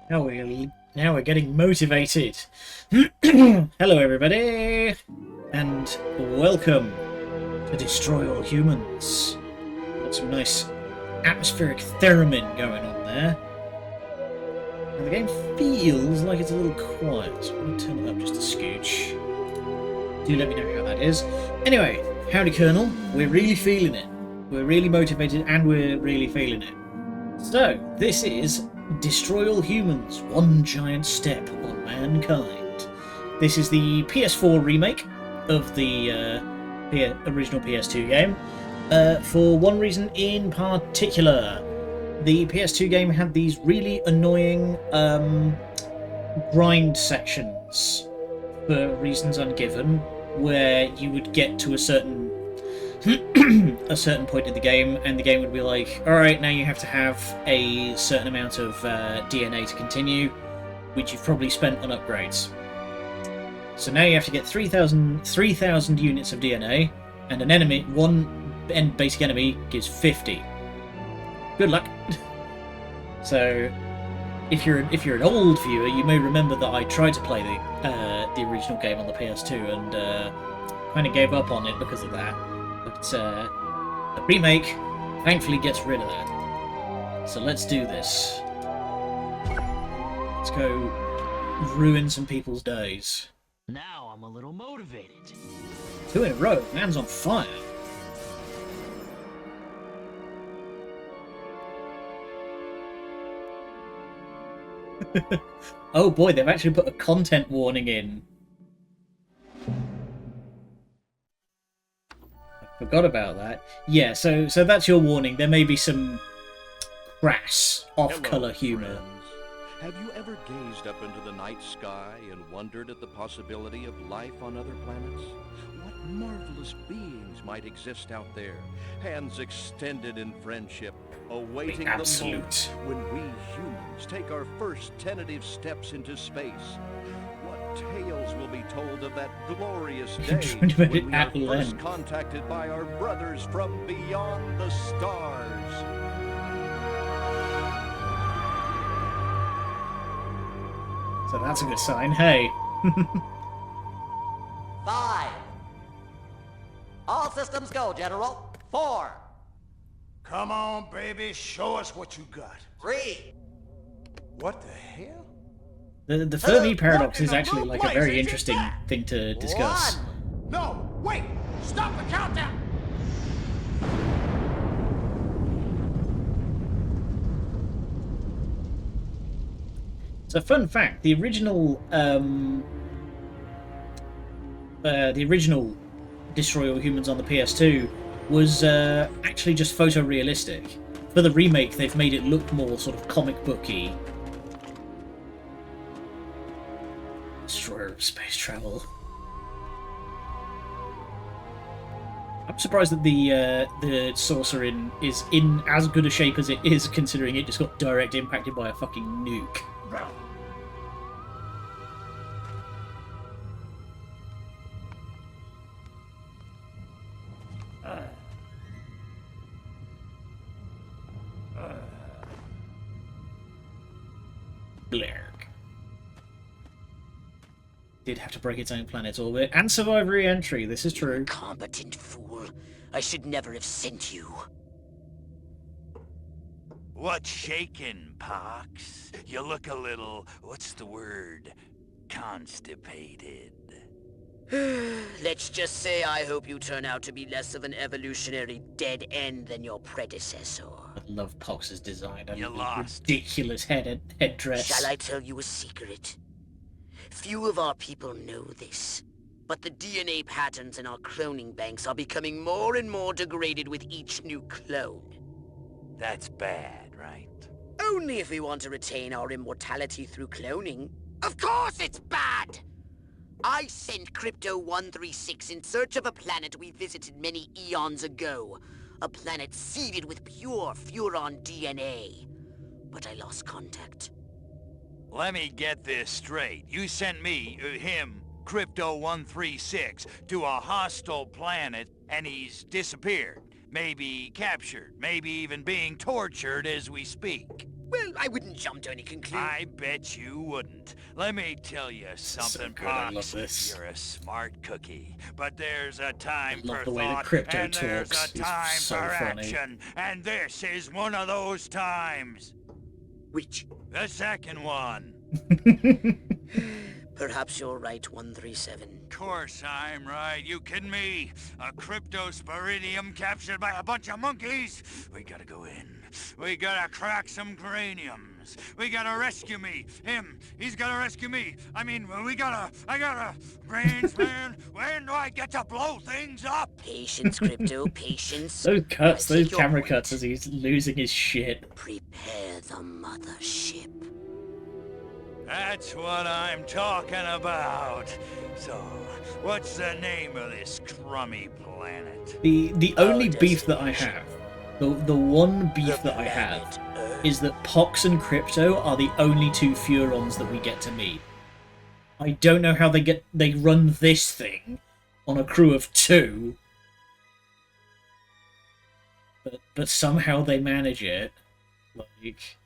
Now we're getting motivated. Hello, everybody, and welcome to Destroy All Humans. Got some nice atmospheric theremin going on there. And the game feels like it's a little quiet, so I'm going to turn it up just a scooch. Do let me know how that is. Anyway, howdy, Colonel. We're really feeling it. We're really motivated, and we're really feeling it. So, this is Destroy All Humans, One Giant Step on Mankind. This is the PS4 remake of the original PS2 game. For one reason in particular, the PS2 game had these really annoying grind sections, for reasons ungiven, where you would get to a certain point in the game, and the game would be like, alright, now you have to have a certain amount of DNA to continue, which you've probably spent on upgrades. So now you have to get 3,000 units of DNA, and an enemy, one basic enemy, gives 50. Good luck. So, if you're an old viewer, you may remember that I tried to play the original game on the PS2 and kind of gave up on it because of that. But the remake thankfully gets rid of that. So let's do this. Let's go ruin some people's days. Now I'm a little motivated. 2 in a row. Man's on fire. Oh boy, they've actually put a content warning in. Forgot about that. Yeah, so that's your warning. There may be some crass, off-colour humour. Have you ever gazed up into the night sky and wondered at the possibility of life on other planets? What marvelous beings might exist out there, hands extended in friendship, awaiting the moment when we humans take our first tentative steps into space. What tales will be told of that glorious day when we are first contacted by our brothers from beyond the stars? So that's a good sign. Hey. 5. All systems go, General. 4. Come on, baby, show us what you got. 3. What the hell? The Fermi paradox is actually like a very interesting thing to discuss. 1. No, wait! Stop the countdown! So, fun fact: the original Destroy All Humans on the PS2 was actually just photorealistic. For the remake, they've made it look more sort of comic booky. Destroyer of space travel. I'm surprised that the saucer is in as good a shape as it is, considering it just got direct impacted by a fucking nuke. Blerg. Did have to break its own planet's orbit and survive re-entry. This is true. Incompetent fool. I should never have sent you. What's shaking, Pox? You look a little, what's the word, constipated. Let's just say I hope you turn out to be less of an evolutionary dead end than your predecessor. I love Pox's design. You lost. Ridiculous headdress. Shall I tell you a secret? Few of our people know this, but the DNA patterns in our cloning banks are becoming more and more degraded with each new clone. That's bad, right? Only if we want to retain our immortality through cloning. Of course it's bad! I sent Crypto-136 in search of a planet we visited many eons ago. A planet seeded with pure Furon DNA. But I lost contact. Let me get this straight. You sent me, him, Crypto-136, to a hostile planet, and he's disappeared. Maybe captured, maybe even being tortured as we speak. Well, I wouldn't jump to any conclusion. I bet you wouldn't. Let me tell you something, good, I love Pox. this. You're a smart cookie. But there's a time I love for the way that thought, Crypto and there's talks. a It's time so for funny. action. And this is one of those times. Which? The second one. Perhaps you're right, 137. Course I'm right. You kidding me? A cryptosporidium captured by a bunch of monkeys? We gotta go in. We gotta crack some craniums. We gotta rescue me. Him. He's gotta rescue me. I mean, I gotta... Brains, man. When do I get to blow things up? Patience, Crypto, patience. Those cuts, I take those your camera point. cuts as he's losing his shit. Prepare the mothership. That's what I'm talking about. So, what's the name of this crummy planet? The only beef that I have, the one beef that I Planet have, Earth. is that Pox and Crypto are the only two Furons that we get to meet. I don't know how they run this thing on a crew of 2, but somehow they manage it. Like,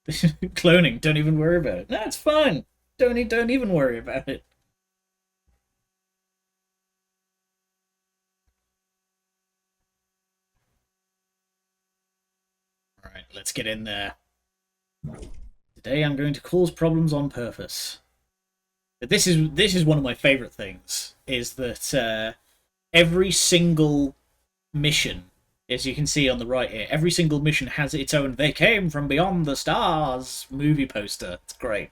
cloning, don't even worry about it. No, it's fine. Don't even worry about it. Alright, let's get in there. Today I'm going to cause problems on purpose. But this is one of my favourite things, is that every single mission, as you can see on the right here, every single mission has its own "They Came From Beyond the Stars" movie poster. It's great.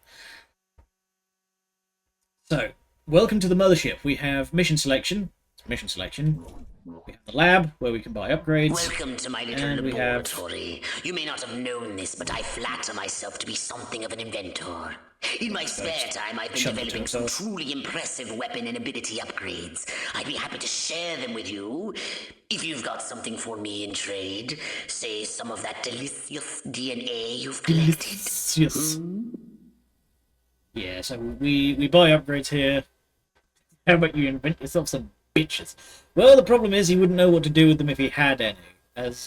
So, welcome to the mothership. We have mission selection. Mission selection. We have the lab, where we can buy upgrades. Welcome to my little And we have- laboratory. You may not have known this, but I flatter myself to be something of an inventor. In my spare time, I've been Shut up, developing some Joseph. truly impressive weapon and ability upgrades. I'd be happy to share them with you. If you've got something for me in trade, say some of that delicious DNA you've collected. Yes. Yeah, so we buy upgrades here. How about you invent yourself some bitches? Well, the problem is he wouldn't know what to do with them if he had any. As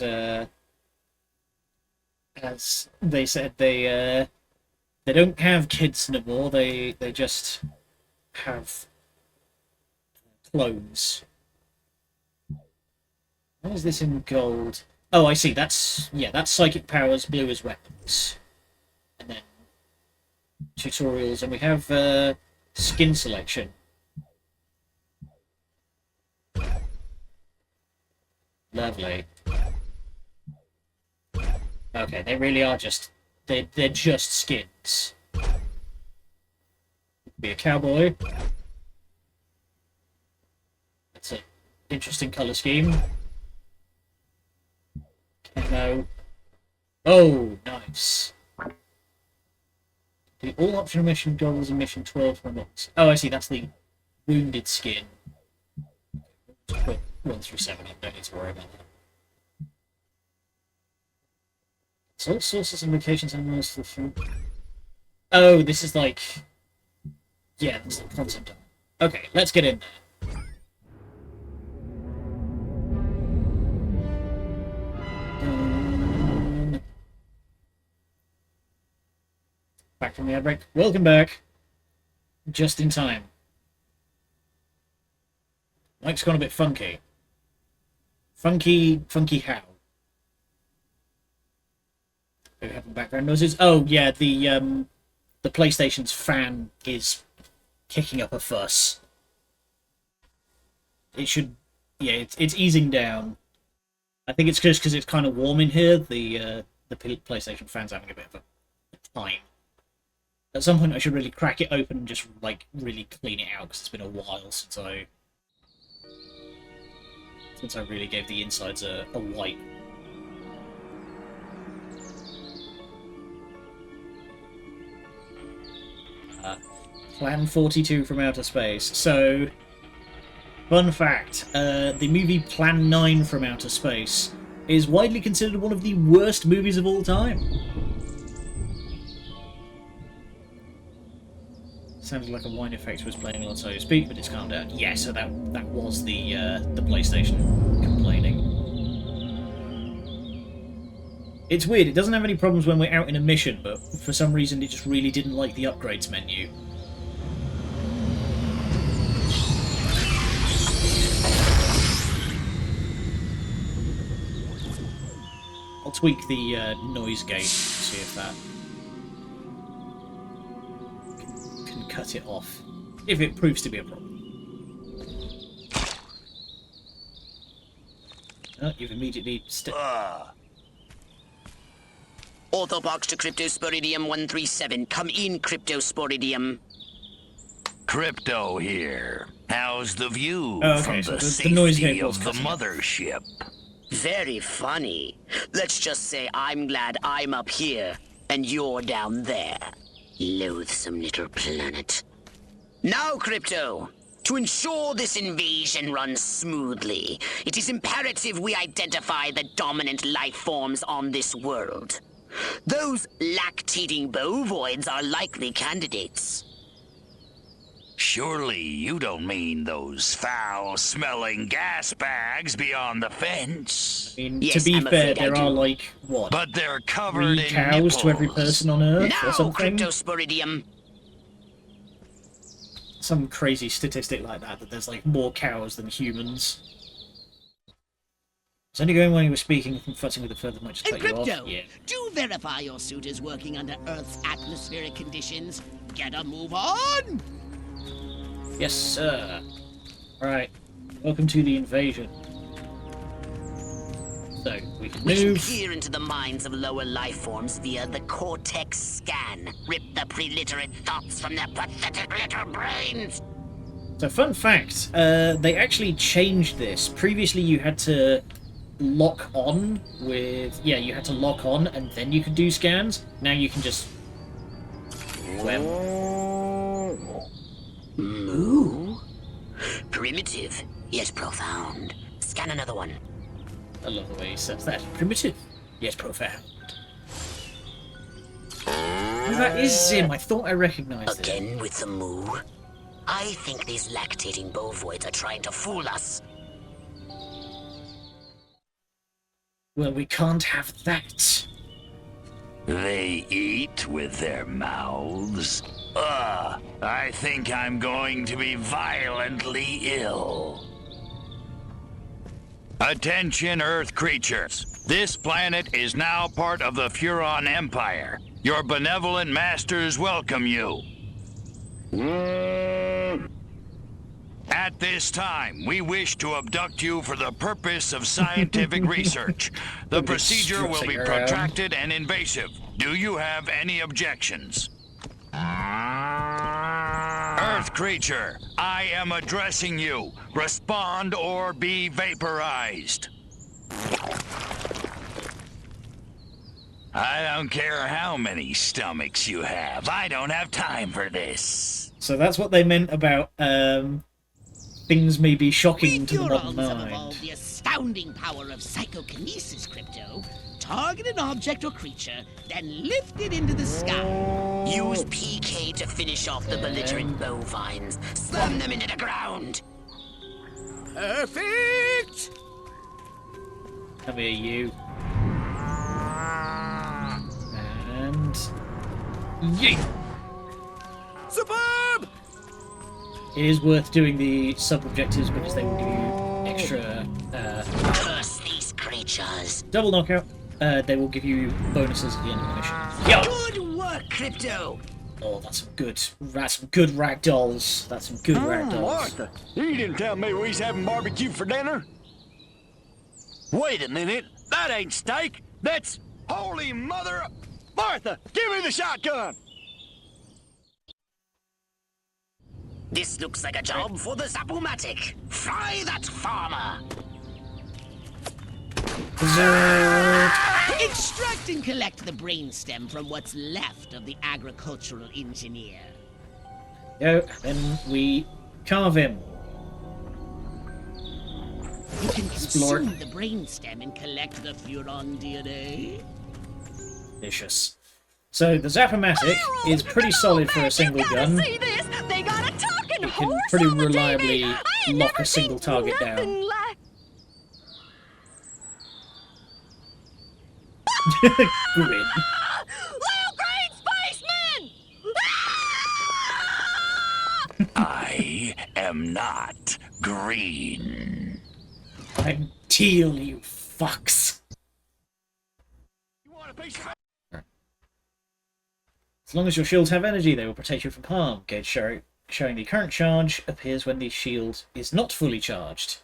they said, they don't have kids no more. They just have clones. Why is this in gold? Oh, I see. That's psychic powers, blue as weapons, and then tutorials, and we have skin selection. Lovely. Okay, they really are just they're just skins. Be a cowboy. That's an interesting colour scheme. Camo. Oh, nice. The all optional mission goals in mission 12 for months. Oh, I see. That's the wounded skin. 1 through 7. I don't need to worry about that. So, all sources and locations and most of the film. Oh, this is like. Yeah, that's the concept of it. Okay, let's get in there. Back from the ad break. Welcome back. Just in time. Mike's gone a bit funky. Funky how? Do we have background noises? Oh yeah, the PlayStation's fan is kicking up a fuss. It should, yeah, it's easing down. I think it's just because it's kind of warm in here. The PlayStation fan's having a bit of a time. At some point, I should really crack it open and just like really clean it out because it's been a while since I really gave the insides a wipe. Plan 42 from outer space. So, fun fact, the movie Plan 9 from outer space is widely considered one of the worst movies of all time. Sounded like a wine effect was playing on so to speak, but it's calmed down. Yeah, so that was the PlayStation complaining. It's weird, it doesn't have any problems when we're out in a mission, but for some reason it just really didn't like the upgrades menu. I'll tweak the noise gate and see if that can cut it off, if it proves to be a problem. Oh, you've immediately Orthobox to Cryptosporidium 137. Come in, Cryptosporidium. Crypto here. How's the view Oh, okay, from so the the noise safety gate was of the cutting out. mothership? Very funny. Let's just say I'm glad I'm up here and you're down there. Loathsome little planet. Now, Crypto, to ensure this invasion runs smoothly, it is imperative we identify the dominant life forms on this world. Those lactating bovoids are likely candidates. Surely you don't mean those foul-smelling gas bags beyond the fence. I mean, Yes, to be I'm fair, afraid I there are do. like, what, But they're covered 3 in cows to every nipples. person on Earth or Now, something? Cryptosporidium. Some crazy statistic like that there's like more cows than humans. It's only going when you were speaking and futzing with the further might just And cut you Crypto, off. Yeah. do verify your suit is working under Earth's atmospheric conditions. Get a move on! Yes, sir. Right. Welcome to the invasion. So, we can We can move. peer into the minds of lower life forms via the cortex scan. Rip the preliterate thoughts from their pathetic little brains. So, fun fact, they actually changed this. Previously, you had to lock on with... Yeah, you had to lock on and then you could do scans. Now you can just... Well, Moo? Primitive, yet profound. Scan another one. I love the way he says that. Primitive, yet profound. Oh, that is Zim. I thought I recognised it. Again with the moo? I think these lactating bovoids are trying to fool us. Well, we can't have that. They eat with their mouths. I think I'm going to be violently ill. Attention, Earth creatures. This planet is now part of the Furon Empire. Your benevolent masters welcome you. At this time, we wish to abduct you for the purpose of scientific research. The Don't be procedure will be stressing around. protracted and invasive. Do you have any objections? Earth creature, I am addressing you. Respond or be vaporized. I don't care how many stomachs you have. I don't have time for this. So that's what they meant about things may be shocking We to the modern Furons have mind. evolved the astounding power of psychokinesis, Crypto. Target an object or creature, then lift it into the sky. Use PK to finish off the belligerent bovines. Slam them into the ground. Perfect! Come here, you. And... yeet! Superb! It is worth doing the sub-objectives because they will give you extra... Curse these creatures. double knockout. They will give you bonuses at the end of the mission. Yo! Good work, Crypto. Oh, that's some good ragdolls. That's some good ragdolls. Martha, you didn't tell me we was having barbecue for dinner? Wait a minute, that ain't steak. That's holy mother... Martha, give me the shotgun. This looks like a job for the Zapomatic. Fry that farmer. Extract and collect the brainstem from what's left of the agricultural engineer. Yo, then we carve him. You can Explore. consume the brainstem and collect the Furon DNA. Delicious. So the Zapomatic is pretty solid for a single gun. See this? They got a talking It can horse pretty on the reliably TV. I ain't lock never a single seen target nothing down. like- Grin. Little green spaceman! I am not green. I'm teal, you fucks. You want a piece of... As long as your shields have energy, they will protect you from harm. Gauge showing the current charge appears when the shield is not fully charged.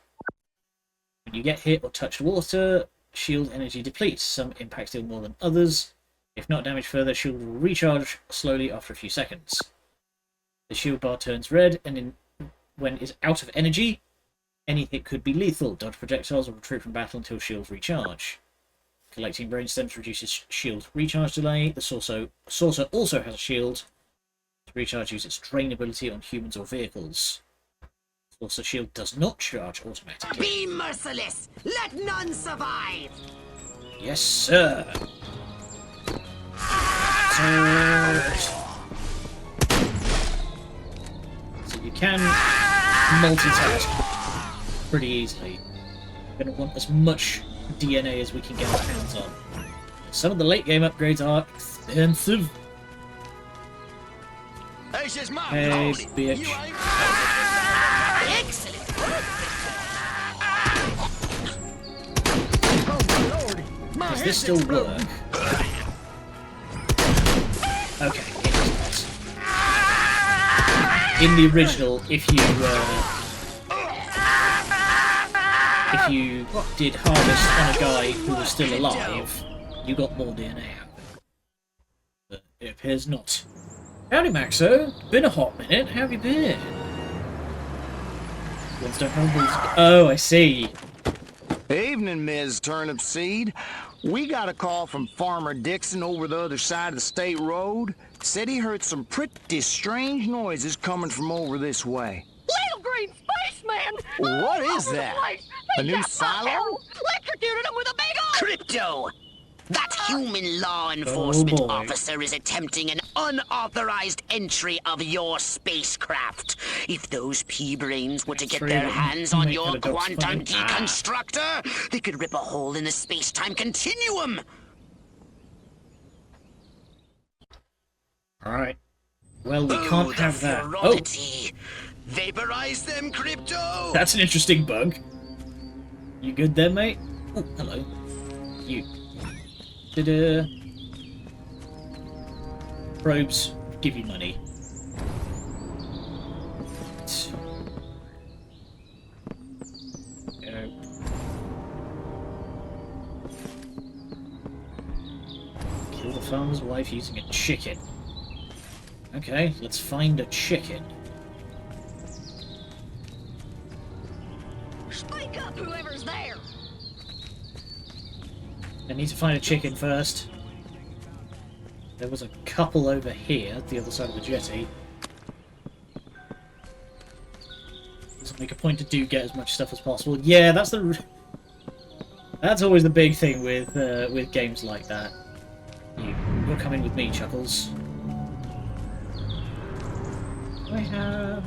When you get hit or touch water, shield energy depletes. Some impacts deal more than others. If not damaged further, shield will recharge slowly after a few seconds. The shield bar turns red, and when it's out of energy, any hit could be lethal. Dodge projectiles or retreat from battle until shields recharge. Collecting brain stems reduces shield recharge delay. The saucer also has a shield. To recharge, use its drain ability on humans or vehicles. Saucer shield does not charge automatically. Be merciless! Let none survive! Yes, sir. So you can multitask pretty easily. We're going to want as much DNA as we can get our hands on. Some of the late game upgrades are expensive. This is my Hey, calling. bitch. You ain't... Excellent! Oh, my Lord. My Does head's this still exploding. work? Okay, it does not. In the original, if you did harvest on a guy who was still alive, you got more DNA out of it. But it appears not. Howdy, Maxo. Been a hot minute. How have you been? Ones don't hold these. Oh, I see. Evening, Ms. Turnip Seed. We got a call from Farmer Dixon over the other side of the state road. Said he heard some pretty strange noises coming from over this way. Little green spaceman! What is that? A new silo? Electrocuted him with a big old... Crypto! That human law enforcement boy. officer is attempting an unauthorized entry of your spacecraft. If those pea-brains were to get Three their of them hands on make your kind of dogs quantum funny. deconstructor, they could rip a hole in the space-time continuum. Alright. Well, we Ooh, can't the have that. Oh, ferocity. Vaporize them, Crypto! that's an interesting bug. You good there, mate? Oh, hello. You. Ta-da. Probes give you money. Go. Kill the farmer's wife using a chicken. Okay, let's find a chicken. Wake up, whoever's there! I need to find a chicken first. There was a couple over here, at the other side of the jetty. Does it make a point to get as much stuff as possible? Yeah, that's always the big thing with games like that. You're coming with me, Chuckles. Do I have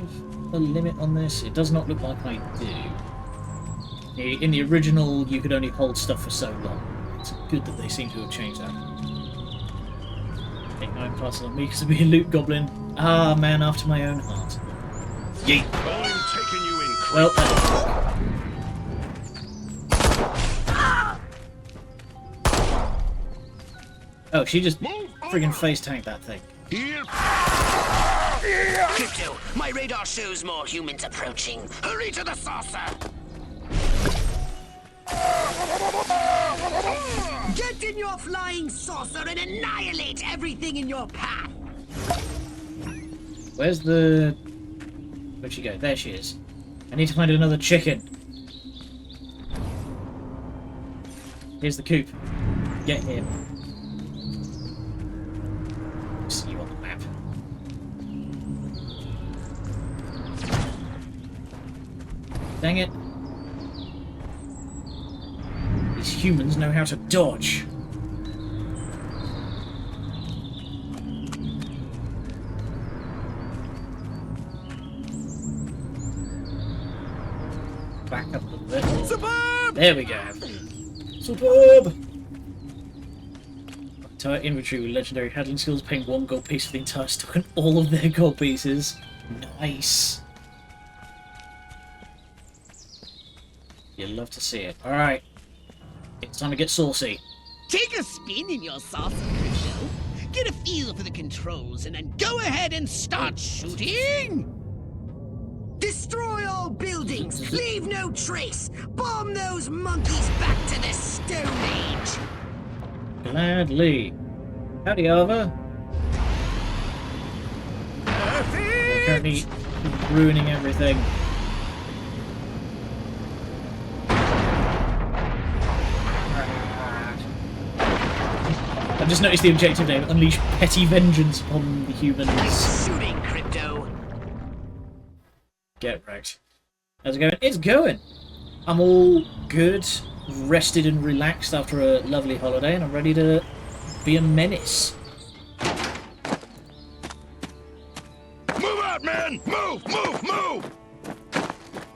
a limit on this? It does not look like I do. In the original, you could only hold stuff for so long. It's good that they seem to have changed that. Take 9 plus on me because of being a loot goblin. Ah, man after my own heart. Yeet. I'm taking you in. Well, oh, she just friggin' face tanked that thing. Crypto, my radar shows more humans approaching. Hurry to the saucer! Get in your flying saucer and annihilate everything in your path! Where's the... Where'd she go? There she is. I need to find another chicken. Here's the coop. Get here. See you on the map. Dang it. These humans know how to dodge. Back up a little bit. Superb! There we go. Superb! entire inventory with legendary handling skills, paying 1 gold piece for the entire stock and all of their gold pieces. Nice. You'd love to see it. Alright. It's time to get saucy. Take a spin in your saucer, Crypto. Get a feel for the controls and then go ahead and start shooting! Destroy all buildings! Leave no trace! Bomb those monkeys back to the Stone Age! Gladly. Howdy, Ava. We're currently ruining everything. I've just noticed the objective name: unleash petty vengeance upon the humans. Shooting, Crypto! Get wrecked. How's it going? It's going! I'm all good, rested and relaxed after a lovely holiday, and I'm ready to be a menace. Move out, man! Move, move, move!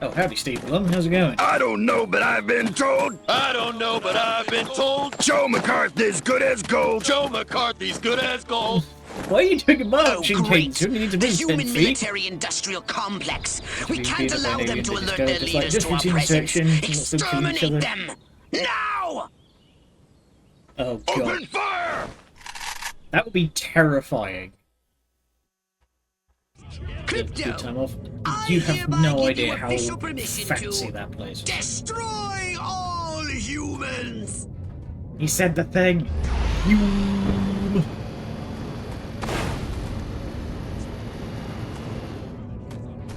Oh, howdy, Steve Blum. How's it going? I don't know, but I've been told. I don't know, but I've been told. Joe McCarthy's good as gold. Joe McCarthy's good as gold. Why are you doing a marching great! cadence? You only need to The move 10 human feet. military-industrial complex! We can't allow them to alert their Just leaders to our routine presence! section, let's them kill each other. Exterminate them! Now! Oh, God. Open fire! That would be terrifying. Crypto! Good time off. I You have hereby no give idea you how official permission fancy to that place is. destroy all humans! He said the thing. You.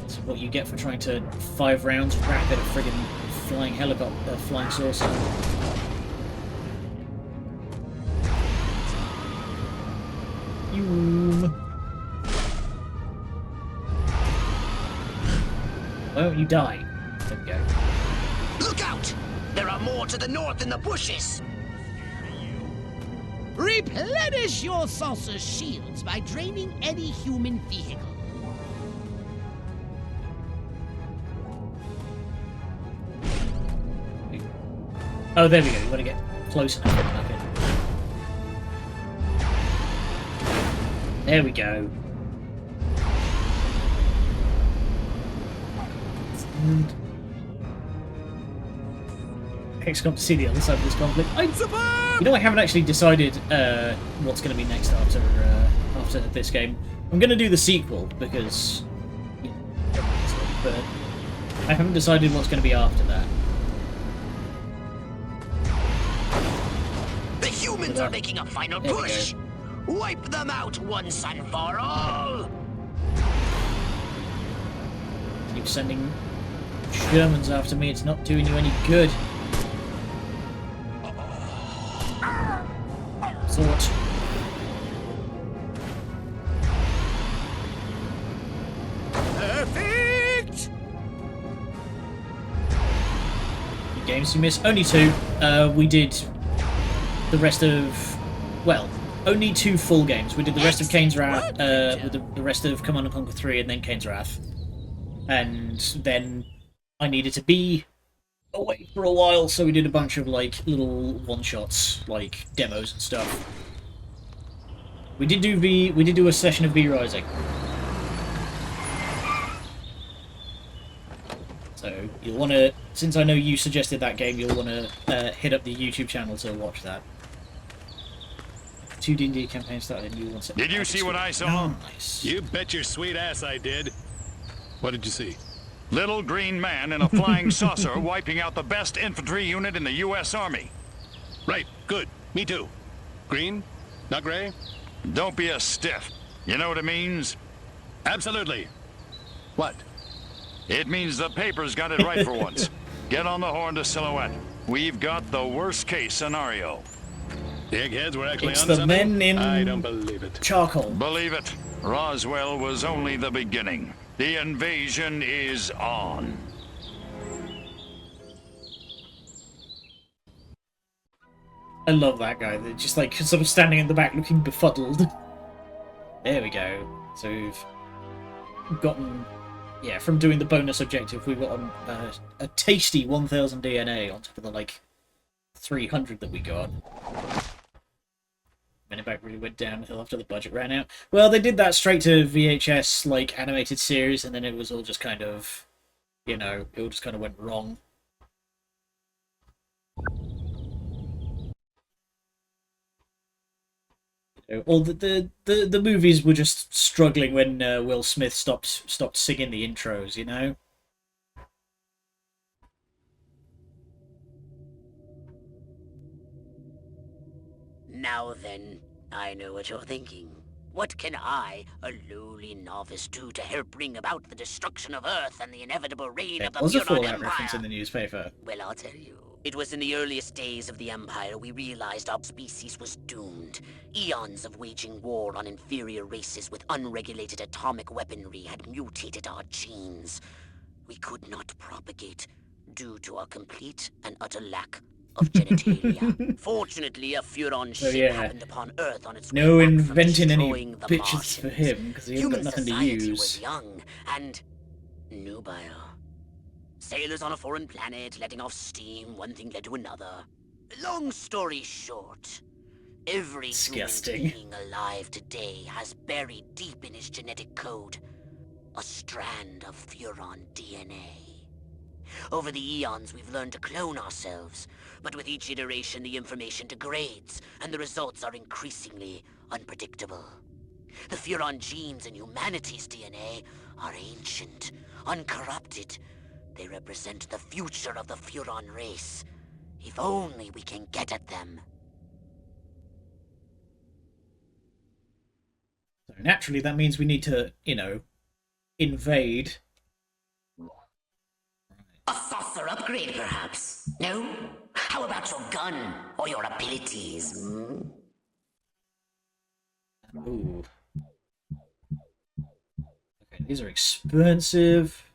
That's what you get for trying to 5 rounds wrap at a friggin' flying helicopter, flying saucer. You. Why don't you die? There we go. Look out! There are more to the north in the bushes! Replenish your saucer's shields by draining any human vehicle. Oh, there we go. You want to get close enough. Okay. There we go. XCOM to see the other side of this conflict. You know, I haven't actually decided what's going to be next after this game. I'm going to do the sequel because, you know, but I haven't decided what's going to be after that. The humans are making a final push! Wipe them out once and for all! Keep sending Shermans after me. It's not doing you any good. Thought. Perfect! Games you missed. Only 2. We did the rest of... Well, only 2 full games. We did the rest of Kane's Wrath, with the rest of Command & Conquer 3 and then Kane's Wrath. And then I needed to be away for a while, so we did a bunch of, like, little one-shots, like, demos and stuff. We did do a session of V Rising. So you'll want to, since I know you suggested that game, you'll want to hit up the YouTube channel to watch that. 2 D&D campaigns started in you once. Did you see what I saw? Nice. You bet your sweet ass I did. What did you see? Little green man in a flying saucer wiping out the best infantry unit in the U.S. Army. Right, good. Me too. Green? Not gray? Don't be a stiff. You know what it means? Absolutely. What? It means the paper's got it right for once. Get on the horn to Silhouette. We've got the worst case scenario. The eggheads were actually It's on the something? men in I don't believe it. charcoal. Believe it. Roswell was only the beginning. The invasion is on. I love that guy. They're just like sort of standing in the back looking befuddled. There we go. So we've gotten, yeah, from doing the bonus objective, we've got a tasty 1000 DNA on top of the like 300 that we got. Men in Black really went downhill after the budget ran out. Well, they did that straight to VHS, like, animated series, and then it was all just kind of, you know, it all just kind of went wrong. Or the movies were just struggling when Will Smith stopped singing the intros, you know? Now then, I know what you're thinking. What can I, a lowly novice, do to help bring about the destruction of Earth and the inevitable reign There of the was a Furon Fallout Empire? reference in the newspaper. Well, I'll tell you. It was in the earliest days of the Empire we realized our species was doomed. Eons of waging war on inferior races with unregulated atomic weaponry had mutated our genes. We could not propagate due to our complete and utter lack of genitalia. Fortunately, a Furon ship happened upon Earth on its no way back inventing from any destroying the bitches Martians. for him, because he hasn't got nothing to Human society use. was young and nubile. Sailors on a foreign planet, letting off steam, one thing led to another. Long story short, every Disgusting. human being alive today has buried deep in his genetic code a strand of Furon DNA. Over the eons, we've learned to clone ourselves, but with each iteration, the information degrades, and the results are increasingly unpredictable. The Furon genes in humanity's DNA are ancient, uncorrupted. They represent the future of the Furon race. If only we can get at them. So naturally, that means we need to, you know, invade. A saucer upgrade, perhaps? No? How about your gun or your abilities? Ooh. Okay, these are expensive.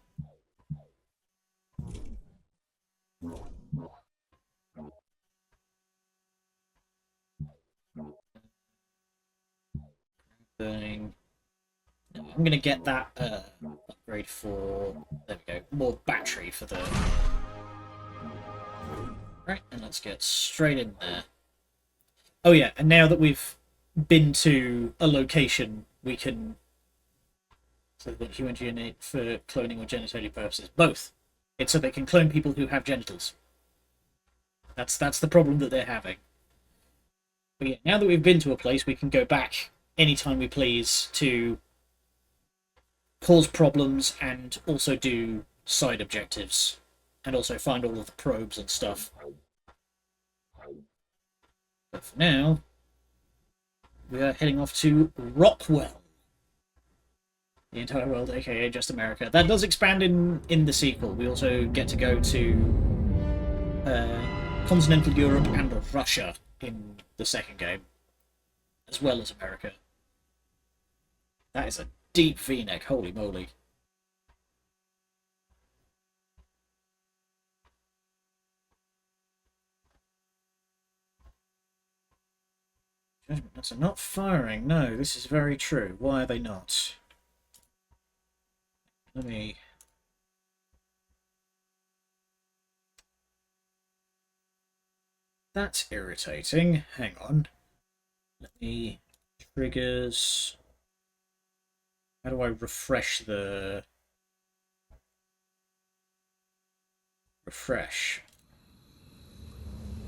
Thing. No, I'm gonna get that upgrade for. There we go. More battery for the. Right, and let's get straight in there. Oh yeah, and now that we've been to a location, we can. So that human DNA for cloning or genitalia purposes, both. It's so they can clone people who have genitals. That's the problem that they're having. But yeah, now that we've been to a place, we can go back anytime we please to cause problems and also do side objectives and also find all of the probes and stuff. But for now, we are heading off to Rockwell. The entire world, aka just America. That does expand in the sequel. We also get to go to continental Europe and Russia in the second game, as well as America. That is a deep V-neck, holy moly. Judgment nuts are not firing. No, this is very true. Why are they not? Let me... That's irritating. Hang on. Let me... Triggers... How do I refresh the... Refresh?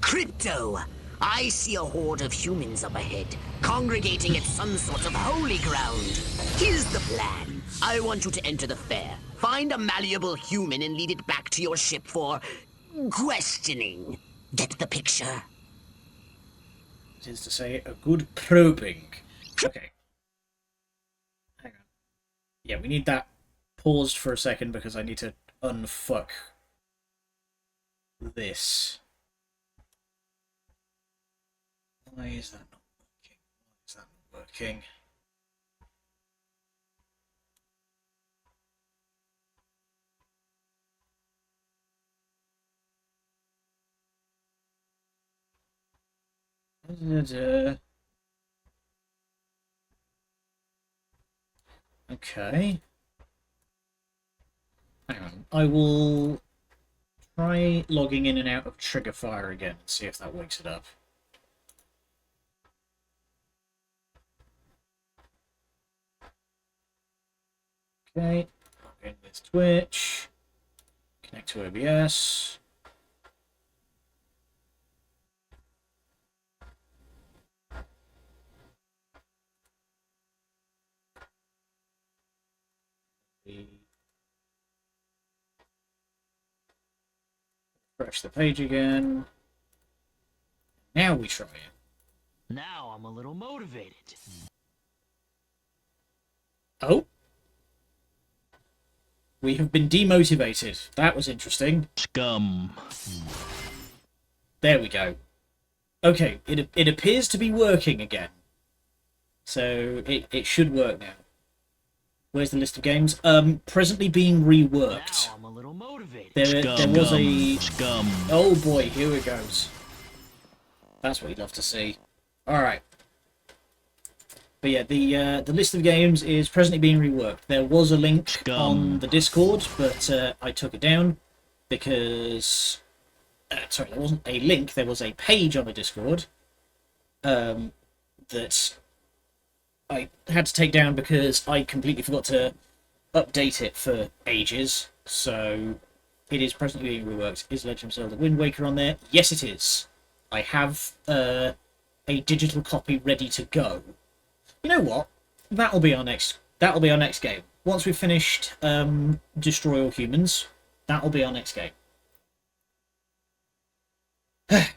Crypto! I see a horde of humans up ahead, congregating at some sort of holy ground. Here's the plan. I want you to enter the fair, find a malleable human and lead it back to your ship for questioning. Get the picture? It is to say, a good probing. Okay. Hang on. Yeah, we need that paused for a second because I need to unfuck this. Why is that not working? Why is that not working? Okay. Hang on. I will try logging in and out of Triggerfire again and see if that wakes it up. Okay, log in with Twitch, connect to OBS. Refresh the page again. Now we try it. Now I'm a little motivated. Oh. We have been demotivated. That was interesting. Scum. There we go. Okay, it appears to be working again. So it should work now. Where's the list of games? Presently being reworked. Now I'm a little motivated. There was a... Scum. Oh boy, here it goes. That's what you'd love to see. Alright. But yeah, the list of games is presently being reworked. There was a link on the Discord, but I took it down because... sorry, there wasn't a link, there was a page on the Discord that I had to take down because I completely forgot to update it for ages. So it is presently being reworked. Is Legend of Zelda Wind Waker on there? Yes, it is. I have a digital copy ready to go. You know what? That'll be our next game. Once we've finished Destroy All Humans, that'll be our next game.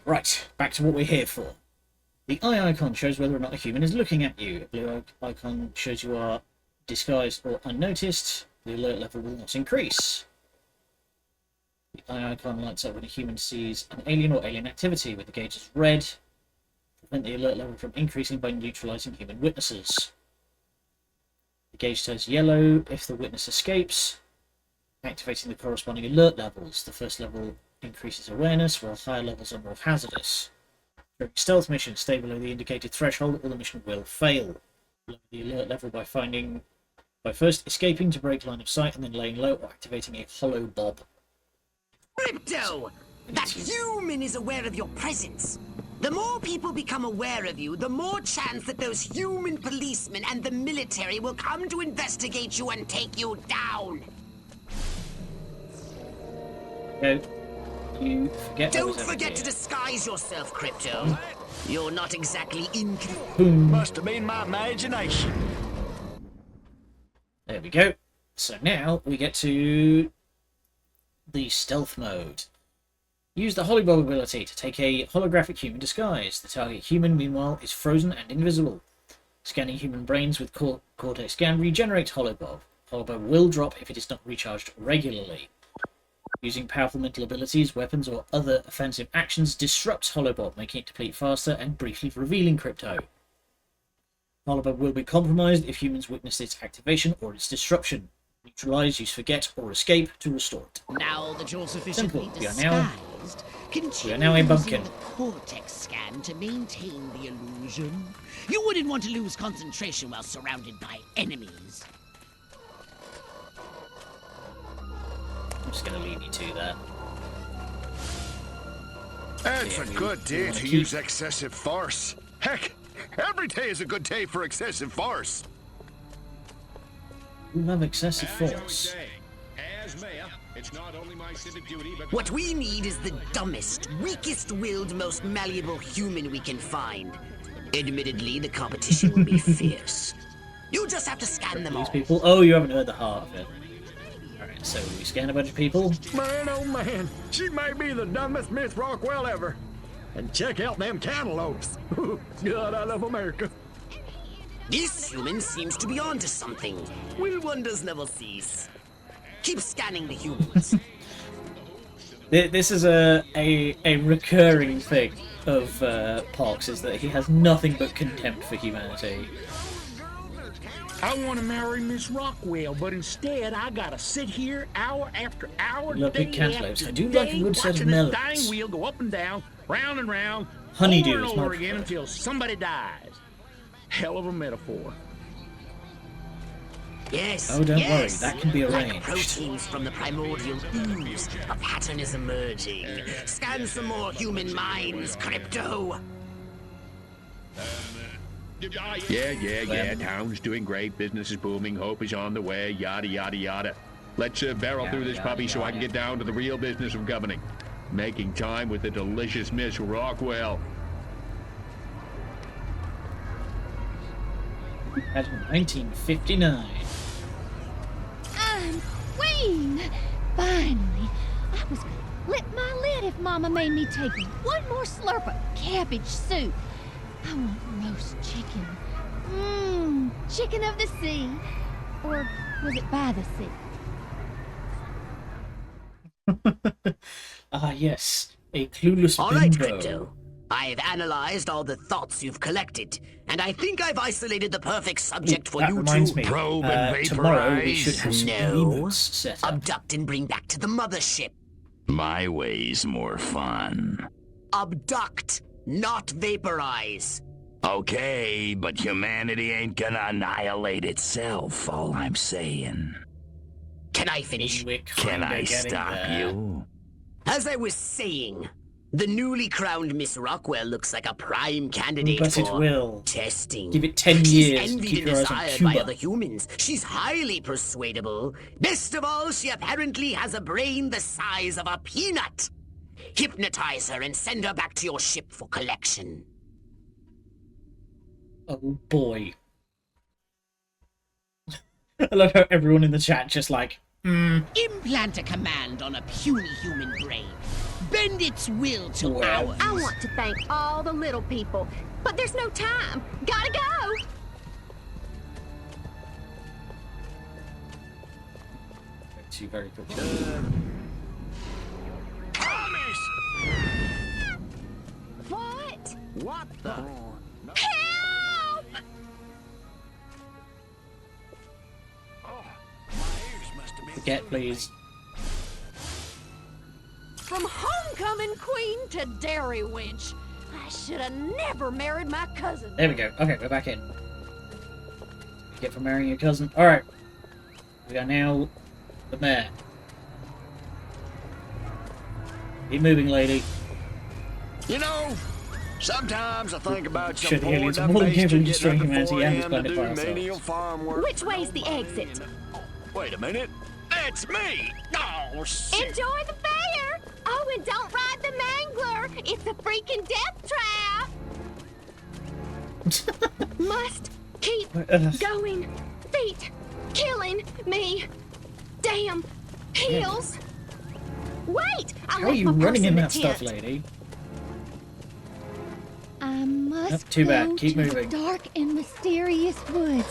Right, back to what we're here for. The eye icon shows whether or not a human is looking at you. A blue icon shows you are disguised or unnoticed. The alert level will not increase. The eye icon lights up when a human sees an alien or alien activity, with the gauges red. Prevent the alert level from increasing by neutralizing human witnesses. The gauge turns yellow if the witness escapes, activating the corresponding alert levels. The first level increases awareness, while higher levels are more hazardous. During stealth mission, stay below the indicated threshold or the mission will fail. Lower the alert level by first escaping to break line of sight and then laying low or activating a hollow bob. Crypto! That human is aware of your presence. The more people become aware of you, the more chance that those human policemen and the military will come to investigate you and take you down. You forget Don't forget to disguise yourself, Crypto. You're not exactly in... Must have been my imagination. There we go. So now we get to the stealth mode. Use the Holobob ability to take a holographic human disguise. The target human, meanwhile, is frozen and invisible. Scanning human brains with Cortex Scan regenerates Holobob. Holobob will drop if it is not recharged regularly. Using powerful mental abilities, weapons, or other offensive actions disrupts Holobob, making it deplete faster and briefly revealing Crypto. Holobob will be compromised if humans witness its activation or its disruption. Neutralize, use Forget, or Escape to restore it. Now that you're sufficiently Simple. disguised, We are now a bumpkin. using Cortex Scan to maintain the illusion. You wouldn't want to lose concentration while surrounded by enemies. I'm just going to leave you to that. It's a good day to use excessive force. Heck, every day is a good day for excessive force. You have excessive force. As mayor, it's not only my civic duty, but What we need is the dumbest, weakest-willed, most malleable human we can find. Admittedly, the competition will be fierce. You just have to scan them all. These people. Oh, you haven't heard the heart of it. Alright, so we scan a bunch of people. Man, oh man, she may be the dumbest Miss Rockwell ever. And check out them cantaloupes. God, I love America. This human seems to be onto something. Will wonders never cease. Keep scanning the humans. This is a recurring thing of Pox, is that he has nothing but contempt for humanity. I want to marry Miss Rockwell, but instead I gotta sit here hour after hour, Love day big cantaloupes. after I do like a day, good set of watching this melons. dying wheel go up and down, round and round, Honeydew over is and my over again preferred. until somebody dies. Hell of a metaphor. Yes. Oh, don't yes. worry, that can be Like arranged. proteins from the primordial ooze, a pattern is emerging. Scan some more human minds, Crypto. Yeah. Town's doing great. Business is booming. Hope is on the way. Yada, yada, yada. Let's barrel through this puppy so I can get down to the real business of governing. Making time with the delicious Miss Rockwell. At 1959. I'm queen! Finally! I was gonna flip my lid if Mama made me take one more slurp of cabbage soup. I want roast chicken. Chicken of the sea. Or was it by the sea? Ah, yes. A clueless All right, bimbo. Crypto. I've analyzed all the thoughts you've collected, and I think I've isolated the perfect subject for that you reminds to me, probe and vaporize. tomorrow we should have some No. agreements set up. abduct and bring back to the mothership. My way's more fun. Abduct, not vaporize. Okay, but humanity ain't gonna annihilate itself, all I'm saying. Can I finish? We're Can kinda I getting stop there. you? As I was saying, the newly crowned Miss Rockwell looks like a prime candidate But it for will. testing. Give it 10 She's years. envied Keep and your eyes on desired by Cuba. other humans. She's highly persuadable. Best of all, she apparently has a brain the size of a peanut. Hypnotize her and send her back to your ship for collection. Oh boy. I love how everyone in the chat just like, Implant a command on a puny human brain. Bend its will to Well. ours. I want to thank all the little people, but there's no time. Gotta go! too very quickly. What? What the? Help! Forget, please. From homecoming queen to dairy wench. I should have never married my cousin. There we go. Okay, we're back in. Get from marrying your cousin. Alright. We are now the mayor. Keep moving, lady. You know, sometimes I think about some Should the poor aliens dumb more bastard capable of getting destroying up humanity before and him this planet to by do ourselves. menial farm work. Which way's the exit? Wait a minute. That's me! Oh, shit! Enjoy the fair! Oh, and don't ride the mangler! It's a freaking death trap! Must keep going. Feet killing me. Damn heels. Wait! I How are left you my purse running in the that stuff, tent. lady? I must Nope, too bad. go Keep to moving. the dark and mysterious woods.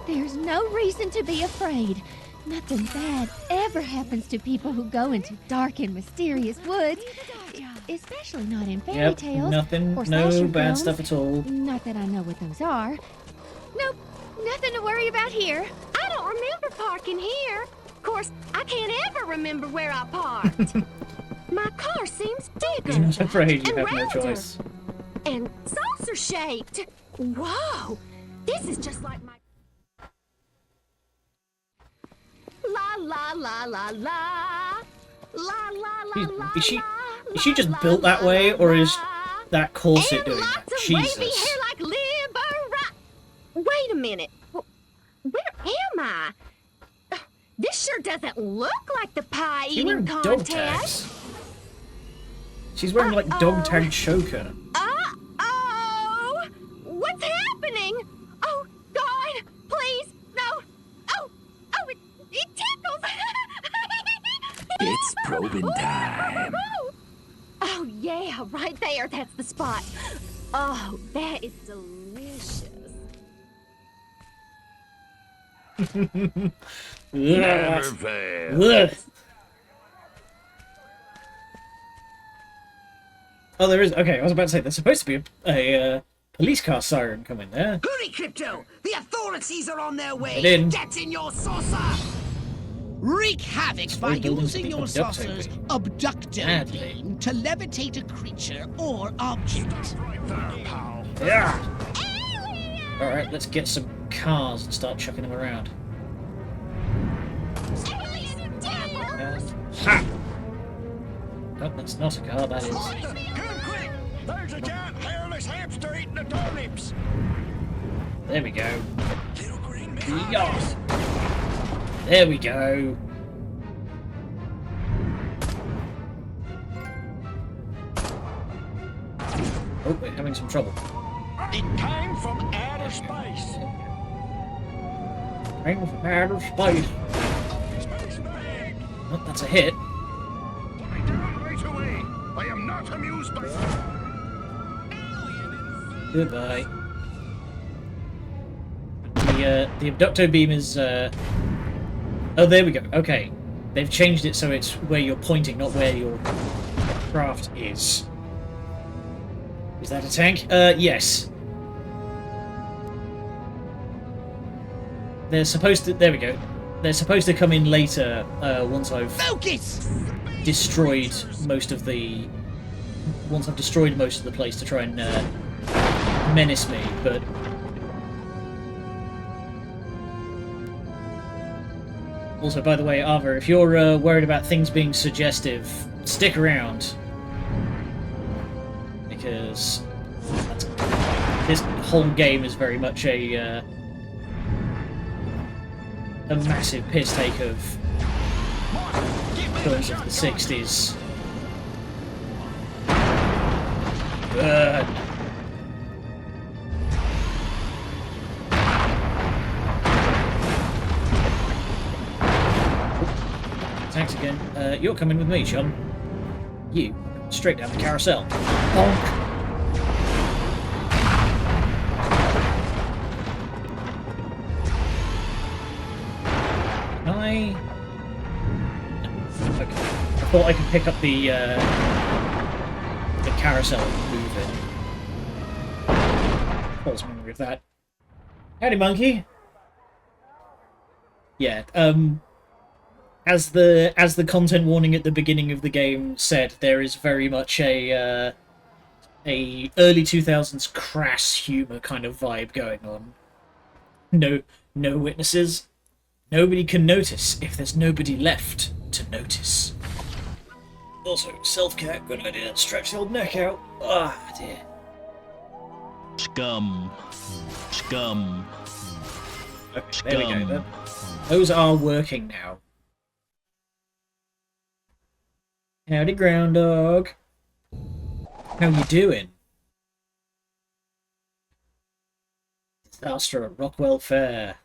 There's no reason to be afraid. Nothing bad ever happens to people who go into dark and mysterious woods. Especially not in fairy Yep, tales. nothing, or no slasher bad films. stuff at all. Not that I know what those are. Nope, nothing to worry about here. I don't remember parking here. Of course, I can't ever remember where I parked. My car seems bigger I'm afraid you and have no rounder choice. and saucer-shaped. Whoa, this is just like my... La la la la la. La la la la. Is she just la, built that la, way, la, or is la. that corset And doing that? lots of wavy Jesus. hair like Libera. Wait a minute. Where am I? This sure doesn't look like the pie She's eating wearing dog contest. tags. She's wearing like dog tag choker. Uh-oh! What's happening? Oh, God, please, no. Oh, it tickles. It's probing time. Oh, yeah, right there. That's the spot. Oh, that is delicious. Never fail. Ugh. Oh, there is. Okay, I was about to say there's supposed to be a police car siren coming there. Hurry, Crypto! The authorities are on their way! Get in. Get in your saucer! Wreak havoc by buildings using be your abducted. saucer's abductor Badly. beam to levitate a creature or object. Yeah. All right, let's get some cars and start chucking them around. Ha! No, that's not a car. That is. Come quick! There's a giant hairless hamster eating the turnips! There we go. Yes. There we go. Oh, we're having some trouble. It came from outer space. Came from outer space. Oh, that's a hit. Put me down right away. I am not amused by... Goodbye. The abducto beam is oh, there we go. Okay. They've changed it so it's where you're pointing, not where your craft is. Is that a tank? Yes. They're supposed to... There we go. They're supposed to come in later, once I've... Focus! Destroyed most of the... Once I've destroyed most of the place to try and, menace me, but... Also, by the way, Ava, if you're worried about things being suggestive, stick around. Because this whole game is very much a massive piss take of films of the 60s. Thanks again. You're coming with me, chum. You, straight down the carousel. Bonk. Okay. I thought I could pick up the carousel and move it. False memory of that. Howdy, monkey. Yeah. As the content warning at the beginning of the game said, there is very much a early 2000s crass humor kind of vibe going on. No witnesses. Nobody can notice if there's nobody left to notice. Also, self-care, good idea. Stretch the old neck out. Ah, dear. Scum. Scum. Okay, there we go then. Those are working now. Howdy, groundhog. How you doing? Disaster at Rockwell Fair.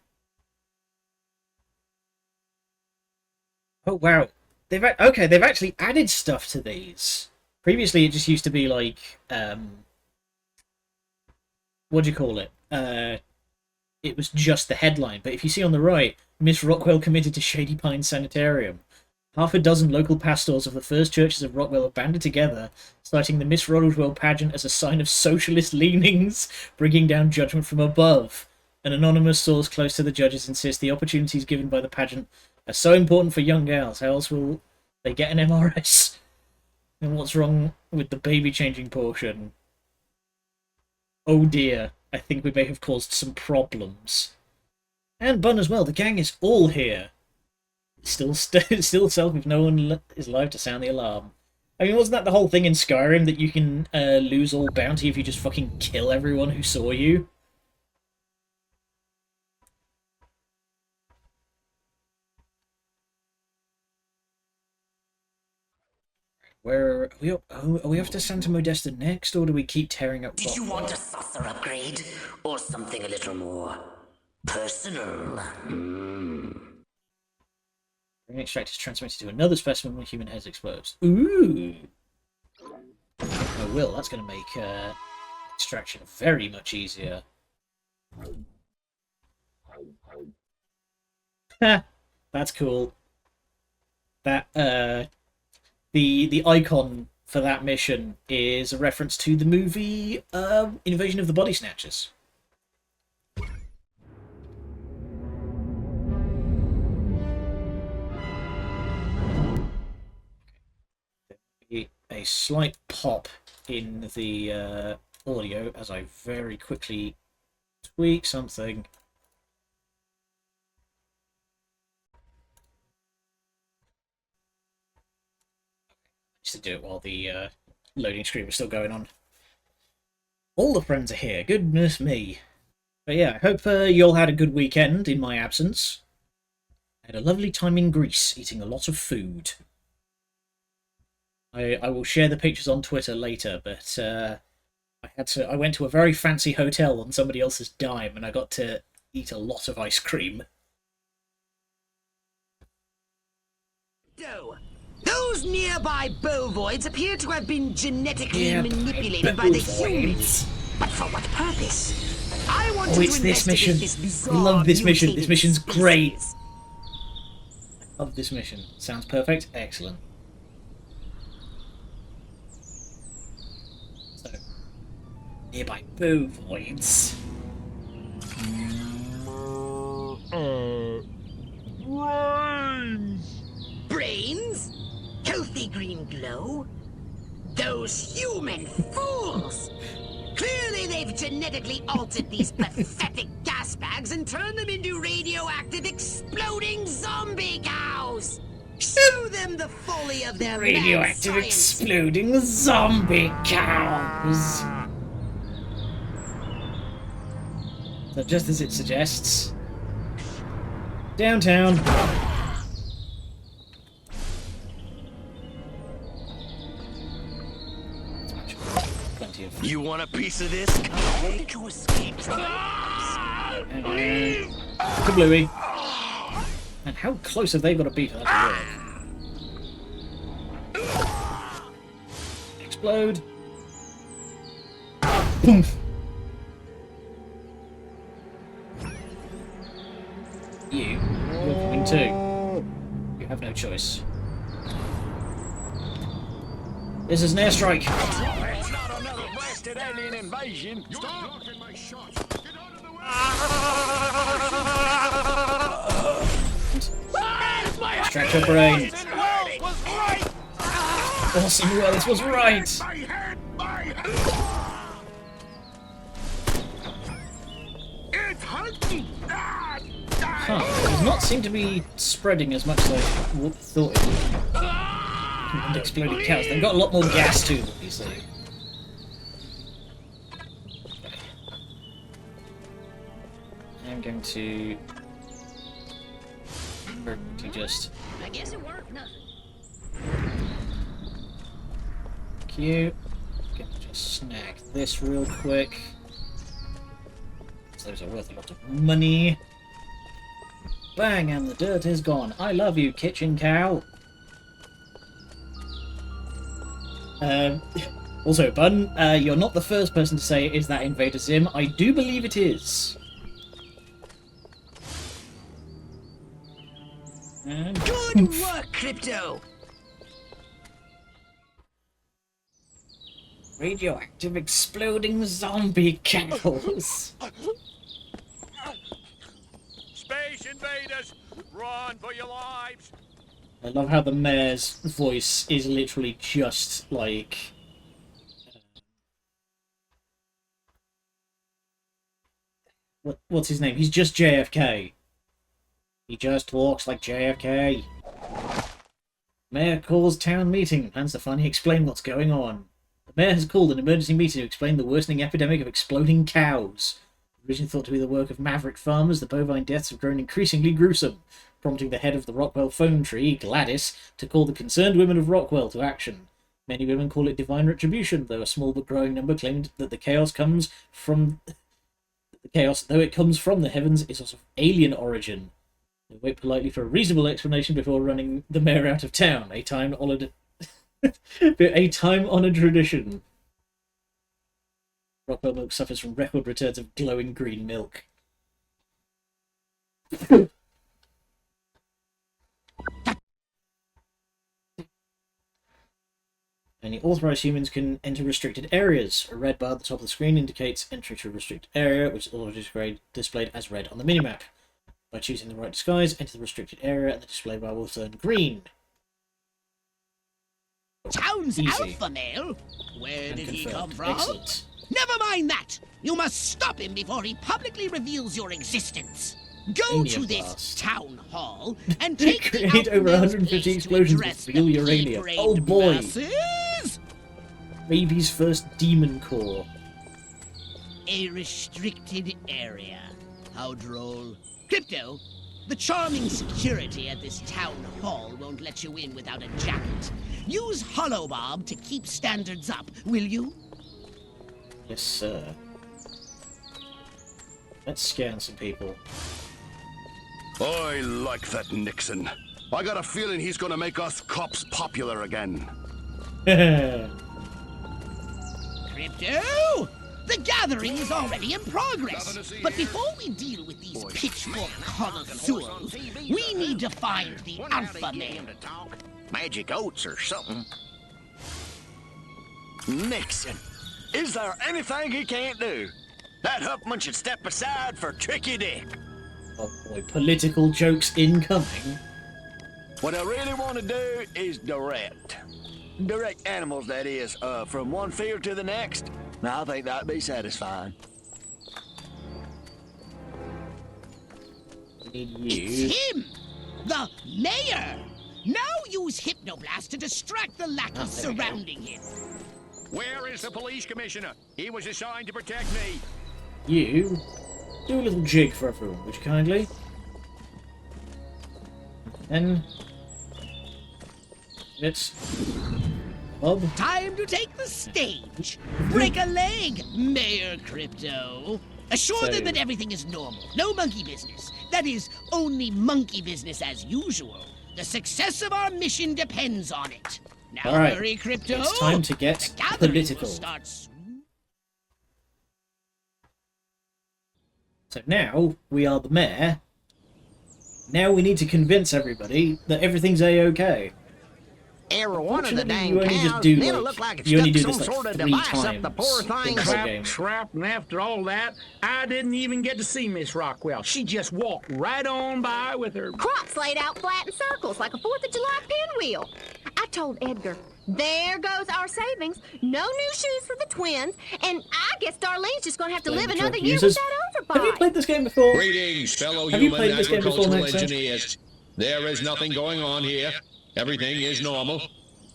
Oh wow, they've actually added stuff to these. Previously, it just used to be like, what do you call it? It was just the headline. But if you see on the right, Miss Rockwell committed to Shady Pines Sanitarium. Half a dozen local pastors of the First Churches of Rockwell have banded together, citing the Miss Rockwell pageant as a sign of socialist leanings, bringing down judgment from above. An anonymous source close to the judges insists the opportunities given by the pageant are so important for young gals. How else will they get an MRS? And what's wrong with the baby changing portion? Oh dear, I think we may have caused some problems. And Bun as well, the gang is all here. Still self if no one is alive to sound the alarm. I mean, wasn't that the whole thing in Skyrim, that you can lose all bounty if you just fucking kill everyone who saw you? Where are we? Are we off to Santa Modesta next, or do we keep tearing up? Did you want a saucer upgrade? Or something a little more personal? Brain extract is transmitted to another specimen when human heads explodes. Ooh! Oh, Will, that's going to make extraction very much easier. Ha! That's cool. That, the icon for that mission is a reference to the movie Invasion of the Body Snatchers. A slight pop in the audio as I very quickly tweak something. Just to do it while the loading screen was still going on. All the friends are here, goodness me. But yeah, I hope you all had a good weekend in my absence. I had a lovely time in Greece, eating a lot of food. I will share the pictures on Twitter later, but I went to a very fancy hotel on somebody else's dime, and I got to eat a lot of ice cream. Those nearby bovoids appear to have been genetically manipulated by the humans. But for what purpose? I want to it's this mission. I love this mission. This mission's great. I love this mission. Sounds perfect. Excellent. So, nearby bovoids. Brains? Healthy green glow? Those human fools! Clearly they've genetically altered these pathetic gas bags and turned them into radioactive exploding zombie cows! Show them the folly of their radioactive exploding zombie cows! So just as it suggests, downtown. You want a piece of this? Did you escape? Kablooey. And how close have they got to be for that to work? Explode. Boom. You're coming too. You have no choice. This is an airstrike. It's not another blasted alien invasion. You're blocking my shots. Get out of the way. Extract your brain. Orson Welles was right. Huh. It does not seem to be spreading as much as I thought it would. And exploding cows. They've got a lot more gas to them, you see. I'm going to just. I guess it worked nothing. Cute. Gonna just snag this real quick. Those are worth a lot of money. Bang, and the dirt is gone. I love you, kitchen cow. Also, Bun, you're not the first person to say, is that Invader Zim? I do believe it is. And good work, Crypto! Radioactive exploding zombie cows. Space invaders! Run for your lives! I love how the mayor's voice is literally just like... what's his name? He's just JFK. He just talks like JFK. Mayor calls town meeting. Plans to finally explain what's going on. The mayor has called an emergency meeting to explain the worsening epidemic of exploding cows. Originally thought to be the work of maverick farmers, the bovine deaths have grown increasingly gruesome, prompting the head of the Rockwell phone tree, Gladys, to call the concerned women of Rockwell to action. Many women call it divine retribution, though a small but growing number claimed that the chaos comes from... though it comes from the heavens, is of alien origin. They wait politely for a reasonable explanation before running the mayor out of town, a time-honoured tradition. Rockwell milk suffers from record returns of glowing green milk. Only authorized humans can enter restricted areas. A red bar at the top of the screen indicates entry to a restricted area, which is also displayed as red on the minimap. By choosing the right disguise, enter the restricted area, and the display bar will turn green. Town's Easy. alpha male? Where And did he confirmed. come from? Excellent. Never mind that! You must stop him before he publicly reveals your existence. Go Uranium to this blast. town hall and take the Create over alpha male's 150 place to explosions with address real the uranium. pea-brained Oh boy! masses. Baby's first demon core. a restricted area. How droll. Crypto, the charming security at this town hall won't let you in without a jacket. Use Holobob to keep standards up, will you? Yes, sir. Let's scan some people. I like that Nixon. I got a feeling he's gonna make us cops popular again. Crypto! The gathering is already in progress. But before we deal with these pitchfork connoisseurs, we need to find the alpha male. Magic oats or something. Nixon. Is there anything he can't do? That Huckman should step aside for Tricky Dick. Oh boy, political jokes incoming. What I really want to do is direct. Direct animals, that is, from one field to the next. Now, I think that'd be satisfying. It's him! The mayor! Now use Hypnoblast to distract the lackeys surrounding him. Where is the police commissioner? He was assigned to protect me. You do a little jig for everyone, would you kindly? And it's Bob. Time to take the stage. Break a leg, Mayor Crypto. Assure them that everything is normal. No monkey business. That is, only monkey business as usual. The success of our mission depends on it. Now hurry, Crypto. It's time to get political. So now we are the mayor. Now we need to convince everybody that everything's a-okay. Every one of the dang you only just cows, do, it'll like, look like it's you only stuck do some this, like, sort of 3 device up times the poor in the thing's whole Crap, game. crap, and after all that, I didn't even get to see Miss Rockwell. She just walked right on by with her... Crops laid out flat in circles like a 4th of July pinwheel. I told Edgar, there goes our savings. No new shoes for the twins, and I guess Darlene's just gonna have to live another year with that overbite. Have you played this game before? Greetings, fellow Have you human played this game before, agricultural Nixon? engineers. There is nothing going on here. Everything is normal.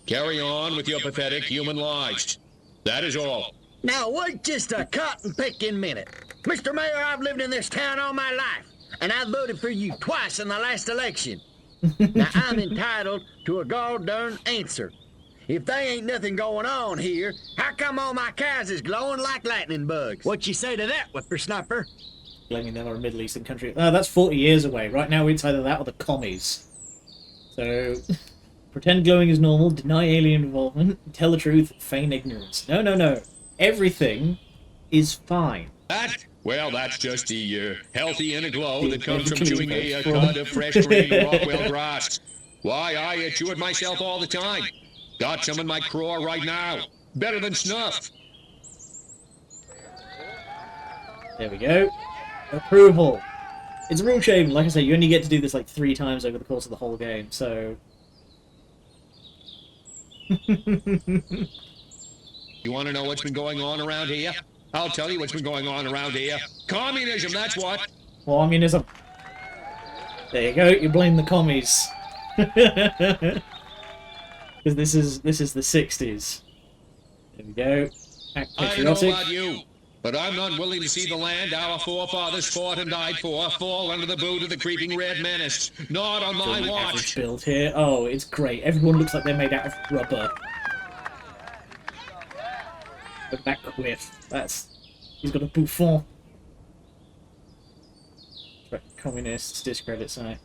Carry on with your pathetic human lives. That is all. Now, wait just a cotton-picking minute. Mr. Mayor, I've lived in this town all my life, and I voted for you twice in the last election. Now, I'm entitled to a goddamn answer. If there ain't nothing going on here, how come all my cows is glowing like lightning bugs? What you say to that, whippersnapper? Blaming them on a Middle Eastern country. That's 40 years away. Right now it's either that or the commies. So, pretend glowing is normal, deny alien involvement, tell the truth, feign ignorance. No, no, no. Everything is fine. Well, that's just the healthy inner glow that comes from chewing a cud of fresh green Rockwell grass. Why, I chew it myself all the time. Got some in my craw right now. Better than snuff. There we go. Approval. It's a real shame. Like I say, you only get to do this like 3 times over the course of the whole game, so... You want to know what's been going on around here? I'll tell you what's been going on around here. Communism, that's what. Communism. There you go. You blame the commies. Because this is the 60s. There we go. Act I don't know patriotic. about you, but I'm not willing to see the land our forefathers fought and died for fall under the boot of the creeping red menace. Not on my watch. Build here. Oh, it's great. Everyone looks like they're made out of rubber. But that quiff. He's got a bouffon. Right, communists, discredit site.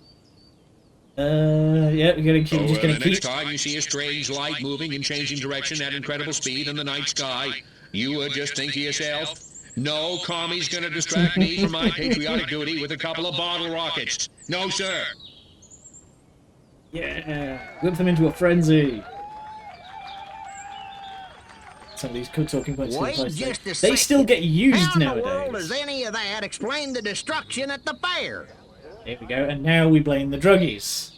Yeah, we're just gonna the keep. next time you see a strange light moving and changing direction at incredible speed in the night sky, you would just think to yourself, no commie's gonna distract me from my patriotic duty with a couple of bottle rockets. No, sir. Yeah, whip them into a frenzy. Some of these good talking points. Wait just a They second. still get used How in nowadays. the world does any of that explain the destruction at the fair? There we go, and now we blame the druggies.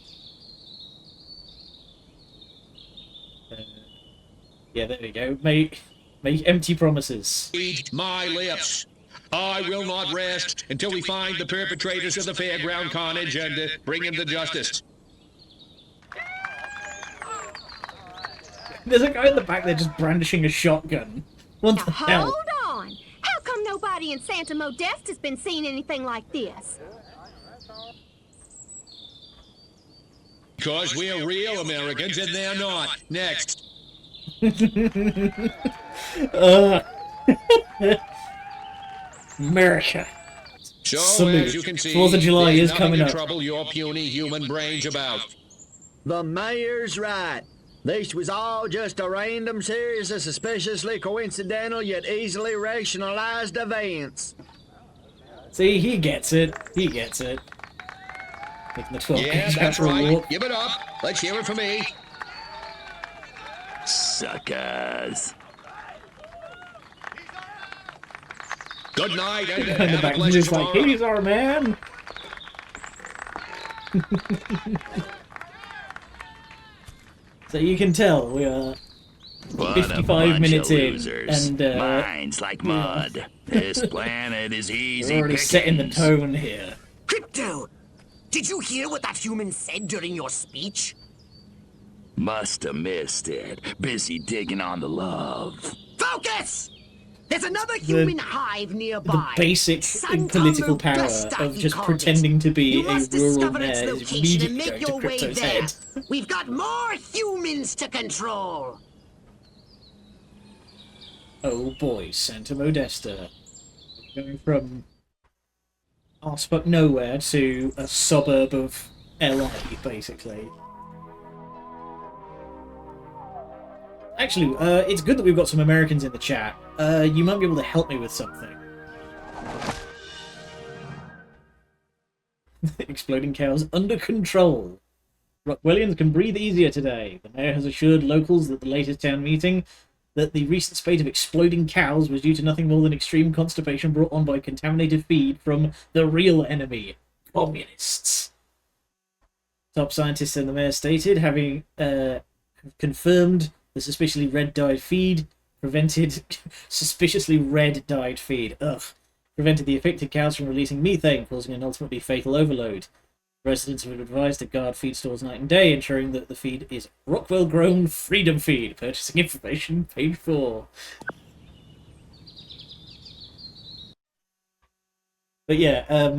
Yeah, there we go. Make empty promises. Read my lips. I will not rest until we find the perpetrators of the fairground carnage and bring them to justice. There's a guy in the back there just brandishing a shotgun. What the hell? Hold on. How come nobody in Santa Modesta's been seeing anything like this. Because we're real Americans and they're not. Next. America. So, Salute. as you can see, 4th of July there's is nothing coming to up. trouble your puny human brains about. The mayor's right. This was all just a random series of suspiciously coincidental yet easily rationalized events. See, he gets it. He gets it. Making the 12 Yeah, gauge that's out for a right. walk. Give it up. Let's hear it for me. Suckers. Good night, and In the have a back, pleasure he's like, tomorrow. he's our man. So you can tell we are 55 minutes in, and Minds like mud. This planet is easy we're already pickings. setting the tone here. Crypto! Did you hear what that human said during your speech? Must have missed it. Busy digging on the love. Focus! There's another human hive The nearby. basic political power of just pretending to be a rural mayor is immediately going to Crypto's head. We've got more humans to control. Oh boy, Santa Modesta. Going from arsefuck nowhere to a suburb of LA, basically. Actually, it's good that we've got some Americans in the chat. You might be able to help me with something. Exploding cows under control. Rockwellians can breathe easier today. The mayor has assured locals at the latest town meeting that the recent spate of exploding cows was due to nothing more than extreme constipation brought on by contaminated feed from the real enemy, communists. Top scientists in the mayor stated, having confirmed the suspiciously red-dyed feed prevented prevented the affected cows from releasing methane, causing an ultimately fatal overload. Residents have been advised to guard feed stores night and day, ensuring that the feed is Rockwell-grown Freedom Feed. Purchasing information paid for. But yeah,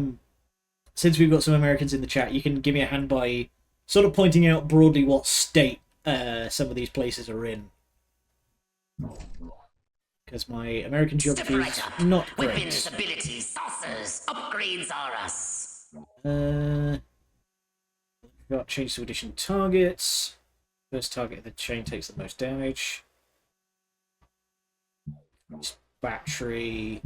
since we've got some Americans in the chat, you can give me a hand by sort of pointing out broadly what state some of these places are in. Because my American geography is not great. Weapons, abilities, saucers, upgrades are us. Got change to addition targets. First target of the chain takes the most damage. Battery.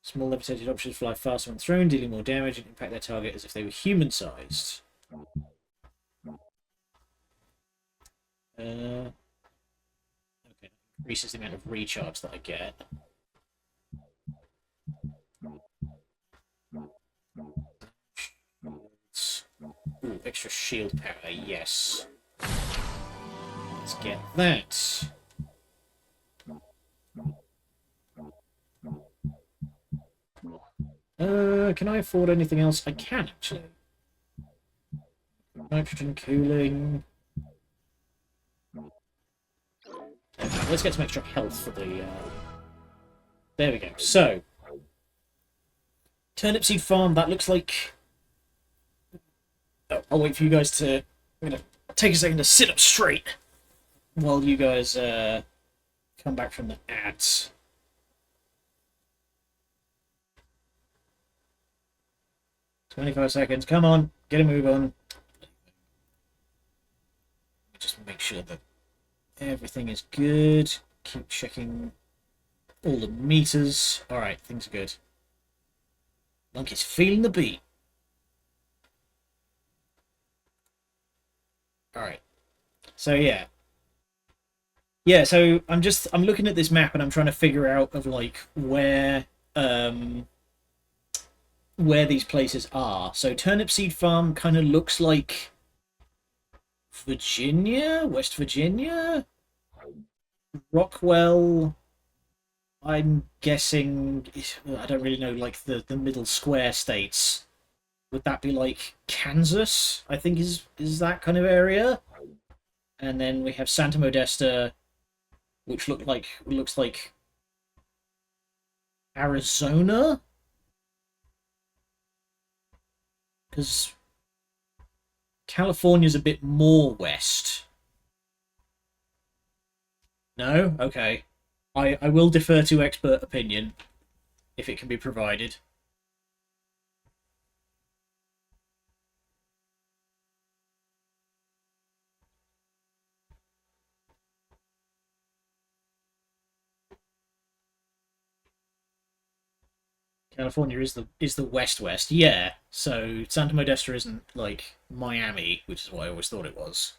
Small levitated objects fly faster when thrown, dealing more damage and impact their target as if they were human-sized. Okay, increases the amount of recharge that I get. Ooh, extra shield power, yes. Let's get that. Can I afford anything else? I can, actually. Nitrogen cooling. Okay, let's get some extra health for the... There we go. So, turnip seed farm, that looks like... Oh, I'll wait for you guys to... I'm going to take a second to sit up straight while you guys come back from the ads. "25 seconds. Come on. Get a move on." Just make sure that everything is good. Keep checking all the meters. Alright, things are good. Monkey's feeling the beat. Alright. So yeah. Yeah, so I'm looking at this map and I'm trying to figure out of like where these places are. So Turnip Seed Farm kind of looks like Virginia? West Virginia? Rockwell, I'm guessing, I don't really know, like the middle square states. Would that be like Kansas? I think is that kind of area. And then we have Santa Modesta, which looks like Arizona? Because California's a bit more west. No? Okay. I will defer to expert opinion, if it can be provided. California is the west, yeah. So Santa Modesta isn't like Miami, which is what I always thought it was.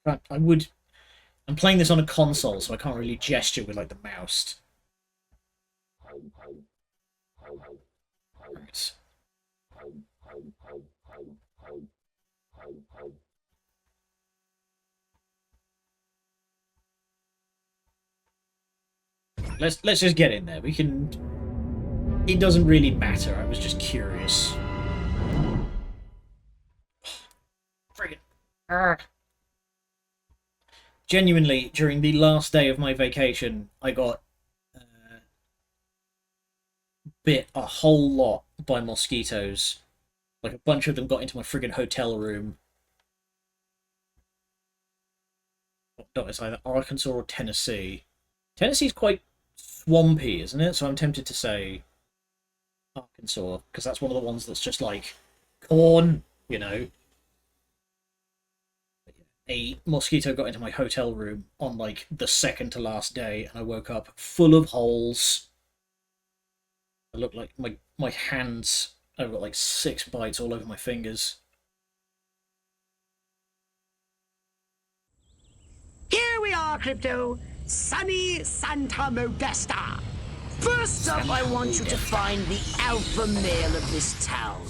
But I'm playing this on a console, so I can't really gesture with like the mouse. Right. Let's just get in there. We can. It doesn't really matter. I was just curious. Friggin'. Genuinely, during the last day of my vacation, I got bit a whole lot by mosquitoes. Like a bunch of them got into my friggin' hotel room. It's either Arkansas or Tennessee. Tennessee's quite swampy, isn't it? So I'm tempted to say Arkansas, because that's one of the ones that's just like corn, you know. A mosquito got into my hotel room on like the second to last day, and I woke up full of holes. I look like my hands, I've got like 6 bites all over my fingers. Here we are, Crypto. Sunny Santa Modesta. First up, I want you to find the alpha male of this town.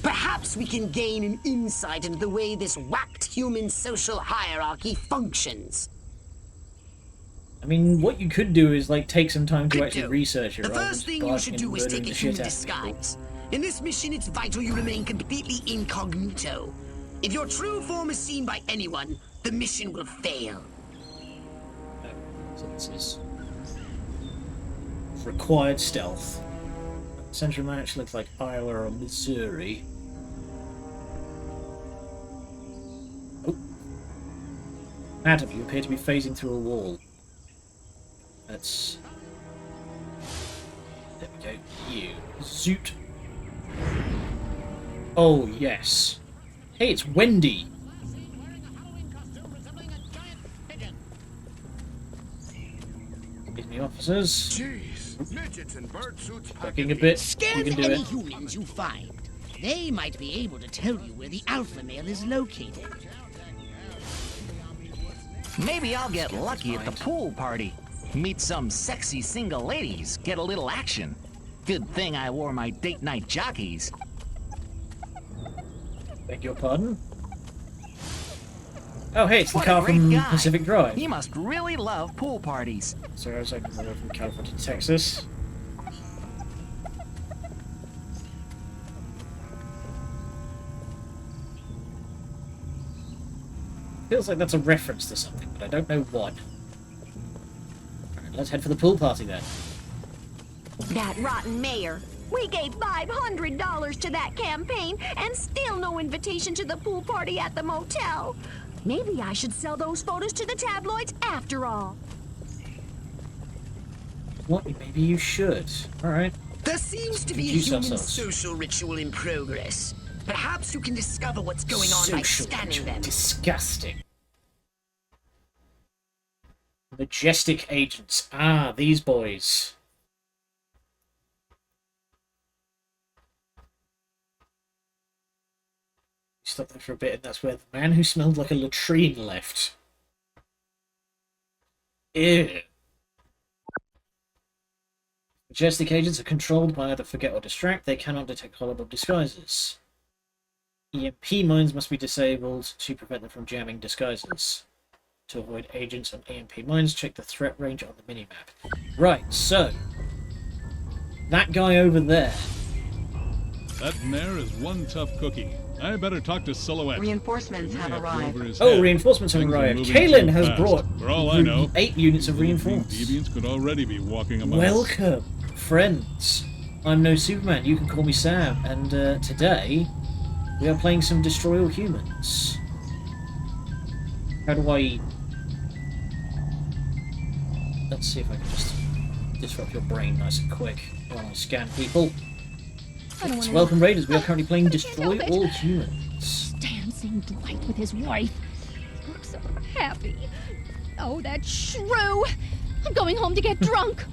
Perhaps we can gain an insight into the way this whacked human social hierarchy functions. I mean, what you could do is like take some time to actually research it. The first thing you should do is take a human disguise. In this mission, it's vital you remain completely incognito. If your true form is seen by anyone, the mission will fail. So this is required stealth. Central match looks like Iowa or Missouri. Oh. Adam, you appear to be phasing through a wall. That's... There we go. You. Zoot. Oh, yes. Hey, it's Wendy. Excuse me, officers. Jeez, midgets and bird suits. Backing a bit. Scan You can do any it. humans you find. They might be able to tell you where the alpha male is located. Maybe I'll get lucky at the pool party. Meet some sexy single ladies, get a little action. Good thing I wore my date night jockeys. Beg your pardon? Oh, hey, it's the What car a great from guy. Pacific Drive. He must really love pool parties. So I was like, from California to Texas. Feels like that's a reference to something, but I don't know what. Alright, let's head for the pool party then. That rotten mayor. We gave $500 to that campaign and still no invitation to the pool party at the motel. Maybe I should sell those photos to the tabloids after all. What? Maybe you should. Alright. There seems to be a Confuse human ourselves. social ritual in progress. Perhaps you can discover what's going on by Social scanning ritual. them. Disgusting. Majestic agents. Ah, these boys. Stop there for a bit, and that's where the man who smelled like a latrine left. Ew. Majestic agents are controlled by either forget or distract. They cannot detect holobob disguises. EMP mines must be disabled to prevent them from jamming disguises. To avoid agents on EMP mines, check the threat range on the minimap. Right, so that guy over there. That mare is one tough cookie. I better talk to Silhouette. Reinforcements have arrived. Oh, reinforcements have arrived. Kaylin has brought For all I know, 8 units of reinforcements. deviants could already be walking among us. Welcome, friends. I'm no Superman. You can call me Sam. And today, we are playing some Destroy All Humans. How do I... Let's see if I can just disrupt your brain nice and quick while I scan people. So welcome, Raiders. We are currently playing Destroy All Humans. Stan seemed delight with his wife. He looked so happy. Oh, that shrew! I'm going home to get drunk.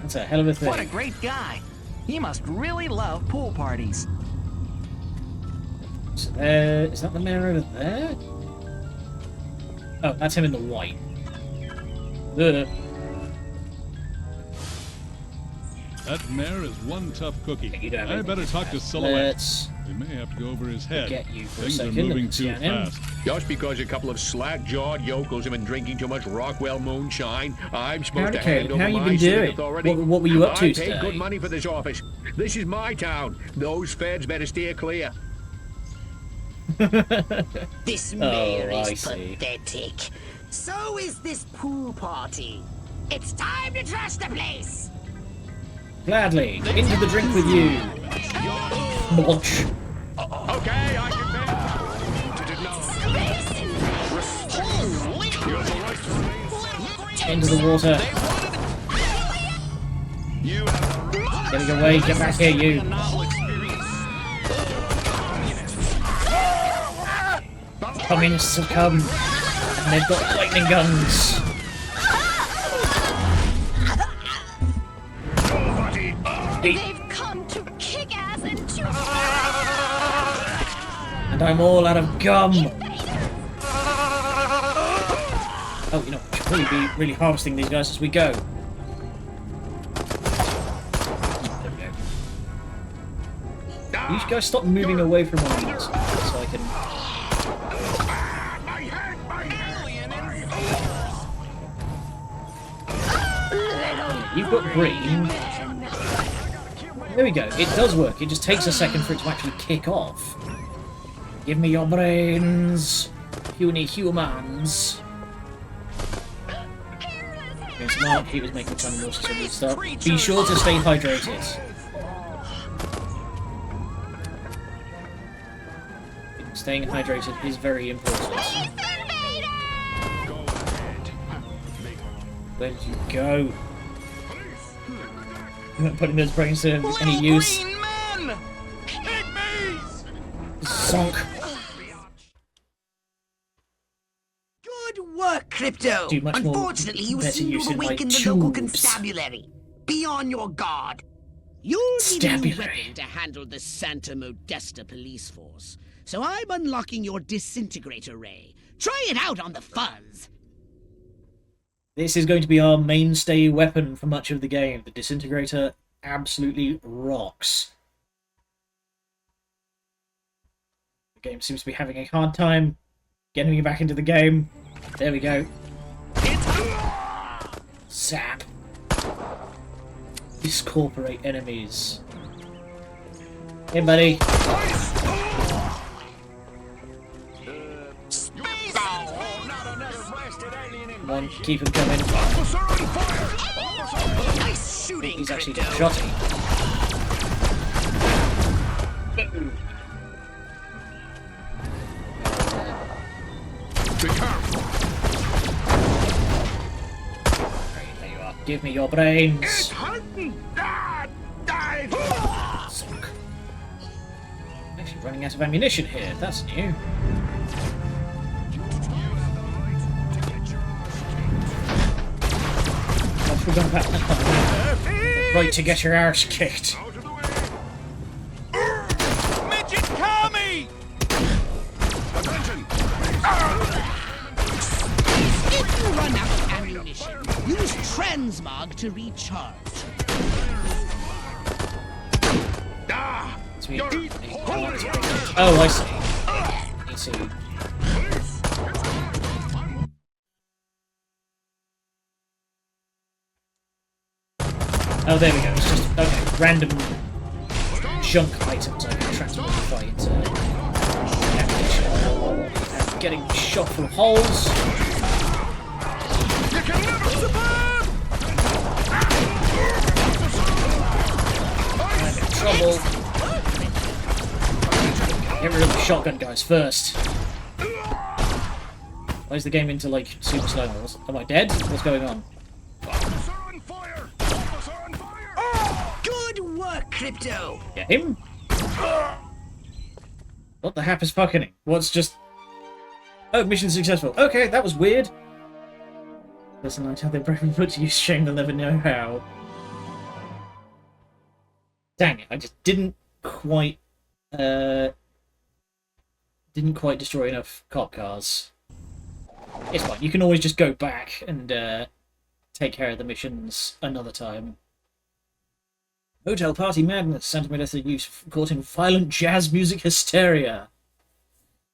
That's a hell of a thing. What a great guy. He must really love pool parties. So there... Is that the mayor over there? Oh, that's him in the white. Ugh. That mare is one tough cookie. I better talk to Silhouette. We may have to go over his head. Get you for Things a are second moving and too scan him. fast. Just because a couple of slack-jawed yokels have been drinking too much Rockwell moonshine, I'm supposed to hand over How you my been civic doing? authority. What were you up to I today? paid good money for this office. This is my town. Those feds better steer clear. This mayor I is see. pathetic. So is this pool party. It's time to trash the place. Gladly, into the drink with you. Watch. Okay, I can Into the water. Getting away, get back here, you. Communists have come, and they've got lightning guns. They've come to kick ass and chew. And I'm all out of gum. Oh, you know, we should probably be really harvesting these guys as we go. There we go. You guys stop moving away from one another so I can... You've got green. There we go. It does work. It just takes a second for it to actually kick off. Give me your brains, puny humans. Okay, smart. He was making fun of us and stuff. Be sure to stay hydrated. Staying hydrated is very important. Where did you go? I'm not putting those brains to any use. Zonk. Good work, Crypto. Do much more Unfortunately, you better seem to use have in my awakened the local tubes. constabulary. Be on your guard. You'll need a new Stabulary. weapon to handle the Santa Modesta police force. So I'm unlocking your disintegrator ray. Try it out on the fuzz. This is going to be our mainstay weapon for much of the game. The disintegrator absolutely rocks. The game seems to be having a hard time getting me back into the game. There we go. Zap. Discorporate enemies. Hey, buddy. Come on, keep him coming. Nice shooting, He's actually Crypto. shotty. Be careful. There you are. Give me your brains. It's hunting! Ah, dive! Zonk. I'm actually running out of ammunition here. That's new. I forgot about that. Right to get your arse kicked. Midget Kami! If you run out of ammunition, use transmog to recharge. Sweet. Oh, I see. I see. Oh, there we go. It's just okay. Random junk items I can transmogrify into ammunition. And getting shot through holes. You can never survive! I'm in trouble. Get rid of the shotgun guys first. Why is the game into like super slow mo? Am I dead? What's going on? Good work, Crypto! Get him? What the hap is fucking? What's just... Oh, mission successful. Okay, that was weird. Listen, I tell the broken put to use, shame they'll never know how. Dang it, I just didn't quite destroy enough cop cars. It's fine, you can always just go back and take care of the missions another time. Hotel party madness. Santa Modesta use caught in violent jazz music hysteria.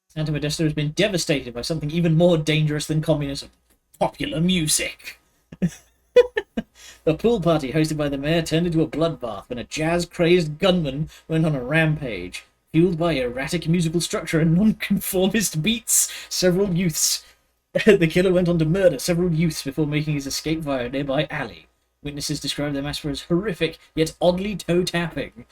Santa Modesta has been devastated by something even more dangerous than communism. Popular music. A pool party hosted by the mayor turned into a bloodbath when a jazz-crazed gunman went on a rampage. Fueled by erratic musical structure and non-conformist beats, several youths... the killer went on to murder several youths before making his escape via a nearby alley. Witnesses describe the massacre as horrific, yet oddly toe-tapping.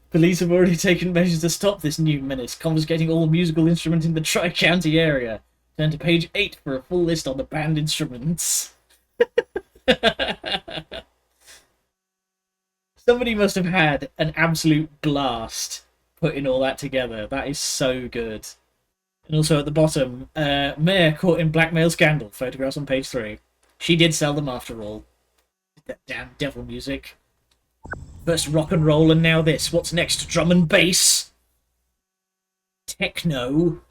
Police have already taken measures to stop this new menace, confiscating all musical instruments in the Tri-County area. Turn to page 8 for a full list on the banned instruments. Somebody must have had an absolute blast putting all that together. That is so good. And also at the bottom, mayor caught in blackmail scandal. Photographs on page 3. She did sell them after all. That damn devil music. First rock and roll and now this. What's next? Drum and bass? Techno?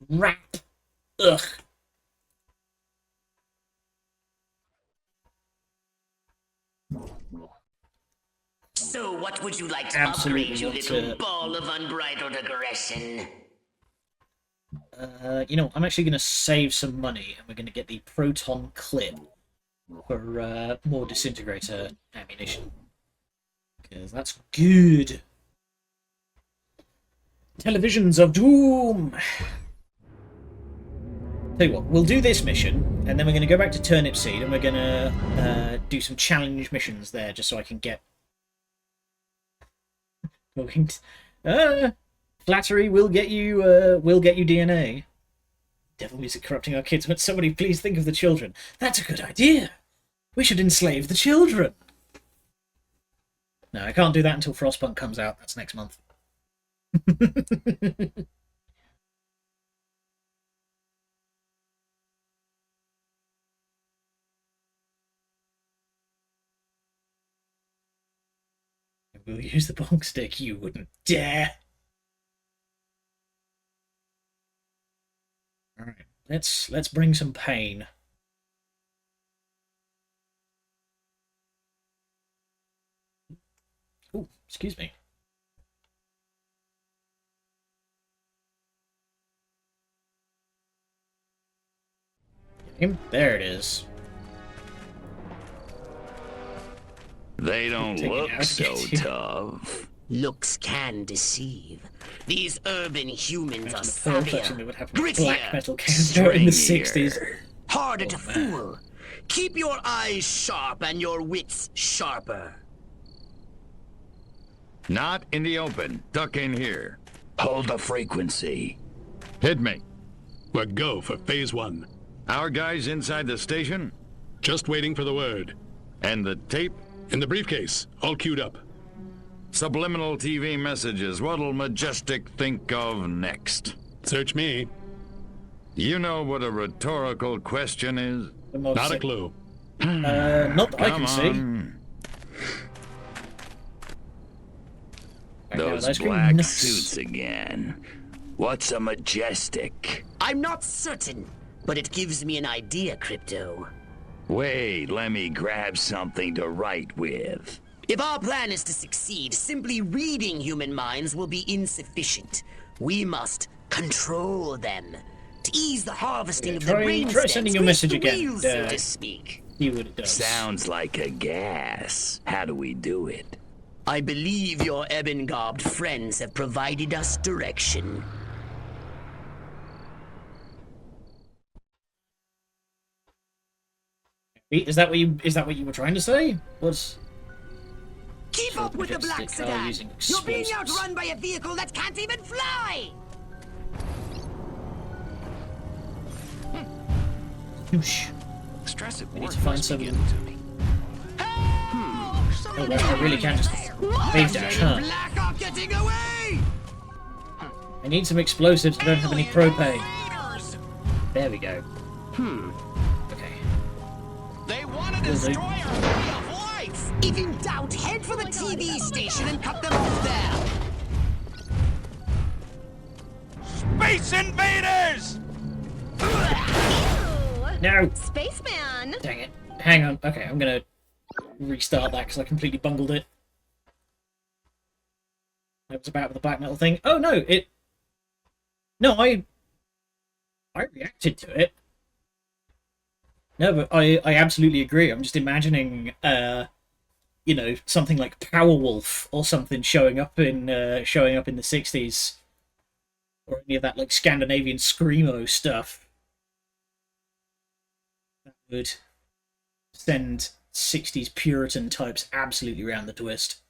Rap? Ugh. So what would you like to Absolutely upgrade, you want little to- ball of unbridled aggression? You know, I'm actually going to save some money and we're going to get the proton clip for more disintegrator ammunition. Because that's good. Televisions of Doom! Tell you what, we'll do this mission, and then we're going to go back to Turnip Seed, and we're going to do some challenge missions there, just so I can get... Flattery will get you DNA. Devil music corrupting our kids. Would somebody please think of the children? That's a good idea. We should enslave the children. No, I can't do that until Frostpunk comes out. That's next month. We'll use the bong stick. You wouldn't dare. All right, let's bring some pain. Oh, excuse me. There it is. They don't look so tough. Looks can deceive. These urban humans are Unfortunately, savvier, what happened with black grittier, metal came out in the stringier, 60s. harder to fool. Keep your eyes sharp and your wits sharper. Not in the open. Duck in here. Hold the frequency. Hit me. We're go for phase 1. Our guys inside the station? Just waiting for the word. And the tape? In the briefcase, all queued up. Subliminal TV messages. What'll Majestic think of next? Search me. You know what a rhetorical question is? Not a clue. Not that I can see. Those black suits again. What's a Majestic? I'm not certain, but it gives me an idea, Crypto. Wait, let me grab something to write with. If our plan is to succeed, simply reading human minds will be insufficient. We must control them. To ease the harvesting of the brain try sending your message again. so to speak. See what it does. Sounds like a gas. How do we do it? I believe your ebon-garbed friends have provided us direction. Is that what you were trying to say? What's... Keep up with the black sedan! You're being outrun by a vehicle that can't even fly! Whoosh. Stress at We need work to find must be some... getting to me. Oh, well, I really can just wave dash, huh? Black are getting away! I need some explosives. I don't have any propane. There we go. Okay. They want to destroy our way of life! If in doubt, head for the TV station and cut them off there! Space invaders! No! Spaceman! Dang it. Hang on. Okay, I'm gonna restart that because I completely bungled it. That was about the black metal thing. Oh no, it... No, I reacted to it. No, but I absolutely agree. I'm just imagining, you know, something like Powerwolf or something showing up in the 60s, or any of that like Scandinavian screamo stuff. That would send 60s Puritan types absolutely round the twist.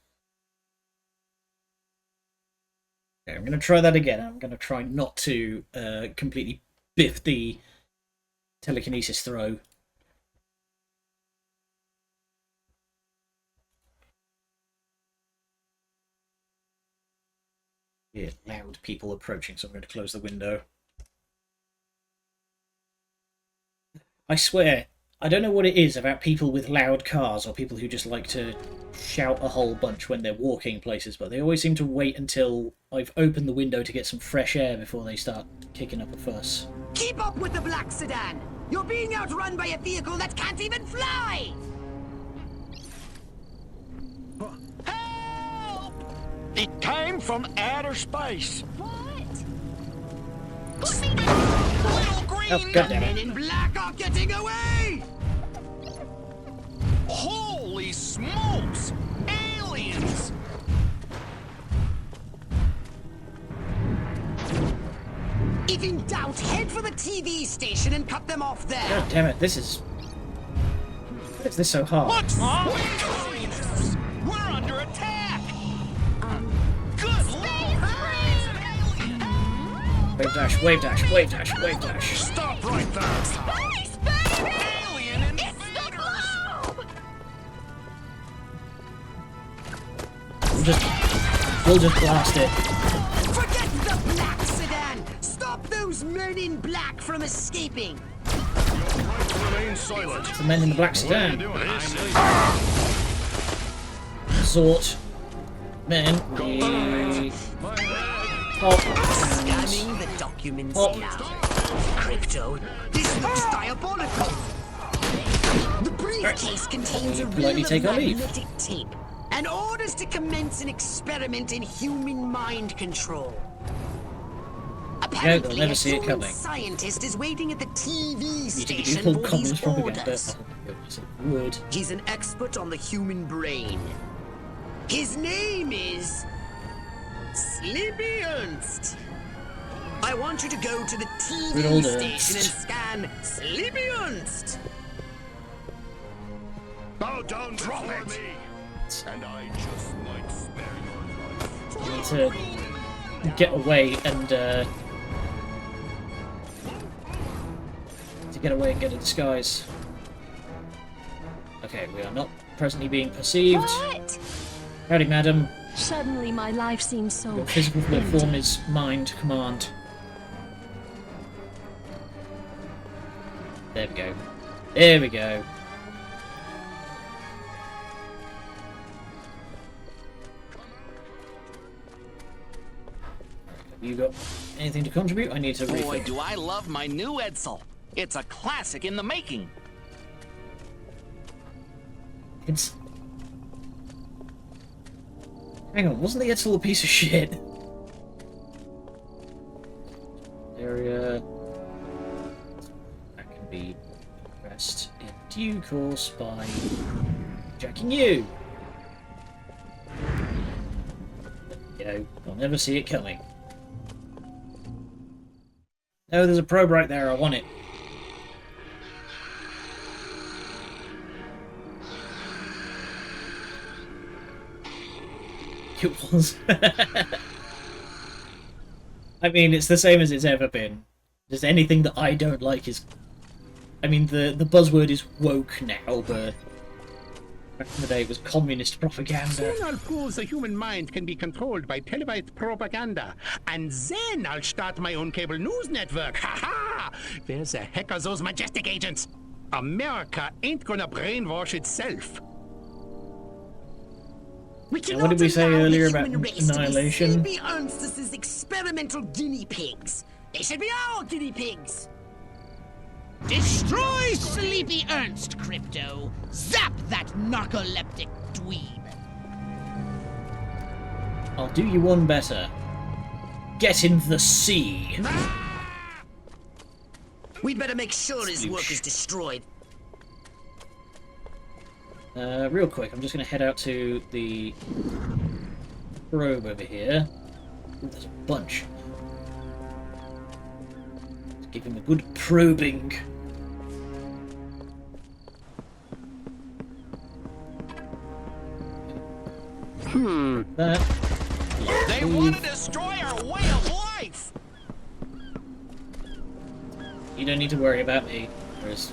Okay, I'm going to try that again. I'm going to try not to completely biff the telekinesis throw. Yeah, loud people approaching, so I'm going to close the window. I swear, I don't know what it is about people with loud cars or people who just like to shout a whole bunch when they're walking places, but they always seem to wait until I've opened the window to get some fresh air before they start kicking up a fuss. Keep up with the black sedan! You're being outrun by a vehicle that can't even fly! It came from outer space. Oh, goddammit. Men in black are getting away! Holy smokes! Aliens! If in doubt, head for the TV station and cut them off there! God damn it, this is... Why is this so hard? What's wrong? We're under attack! Good Wave dash, wave dash, wave dash, wave dash. Stop right there! Space, baby! Alien invaders! It's the globe! We'll just blast it. Forget the black sedan! Stop those men in black from escaping! Remain silent. The men in the black sedan. Resort. Men. Pop. Scanning the documents now. Crypto, this looks diabolical! The briefcase contains a reel of magnetic tape and orders to commence an experiment in human mind control. Apparently, never a see it human coming. scientist is waiting at the TV You station pulled for communist these propaganda. orders. Oh, goodness, it would. He's an expert on the human brain. His name is... Sleepy Ernst. I want you to go to the Good old TV Ernst. station and scan Sleepy Ernst. Bow down, drop it! And I just might spare your life. To get away and get a disguise. Okay, we are not presently being perceived. What? Howdy, madam. Suddenly my life seems so Your physical form is mind command. There we go. There we go. Have you got anything to contribute? I need to refill. Boy, do I love my new Edsel. It's a classic in the making. It's... Hang on, wasn't the Edsel a piece of shit? Area... That can be pressed into due course by jacking you. There you go. I'll never see it coming. Oh, there's a probe right there. I want it. It was. I mean, it's the same as it's ever been. Just anything that I don't like is... I mean, the buzzword is woke now, but back in the day it was communist propaganda. Soon I'll prove the human mind can be controlled by televised propaganda. And then I'll start my own cable news network. Ha ha! Where the heck are those majestic agents? America ain't gonna brainwash itself. And what did we say earlier about annihilation? Sleepy Ernst's experimental guinea pigs. They should be our guinea pigs. Destroy Sleepy Ernst, Crypto! Zap that narcoleptic dweeb! I'll do you one better. Get in the sea! We'd better make sure his work is destroyed. Real quick, I'm just going to head out to the probe over here. Ooh, there's a bunch. Let's give him a good probing. That. They want to destroy our way of life! You don't need to worry about me. Whereas...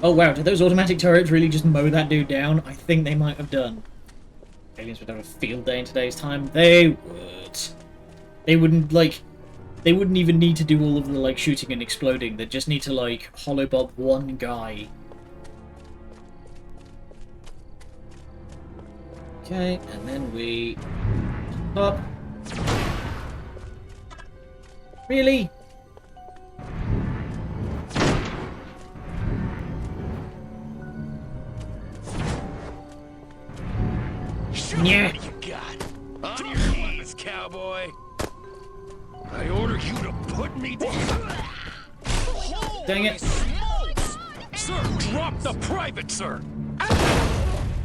Oh wow, did those automatic turrets really just mow that dude down? I think they might have done. Aliens would have a field day in today's time. They would. They wouldn't, like... They wouldn't even need to do all of the, like, shooting and exploding. They'd just need to, like, holobob one guy. Okay, and then we... Up. Really? Yeah. What you got? On your knees, cowboy. I order you to put me down. Dang it. Smokes. Sir, drop the private, sir.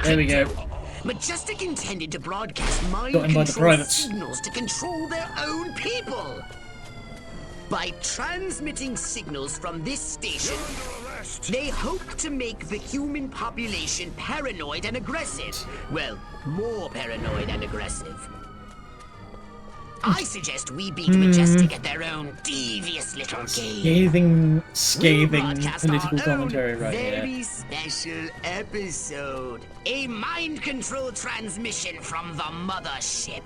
There we go. Majestic intended to broadcast mind Got him by the control privates. signals to control their own people. By transmitting signals from this station, they hope to make the human population paranoid and aggressive. Well, more paranoid and aggressive. I suggest we beat Majestic at their own devious little game. Scathing political commentary right here. Very special episode. A mind control transmission from the mothership.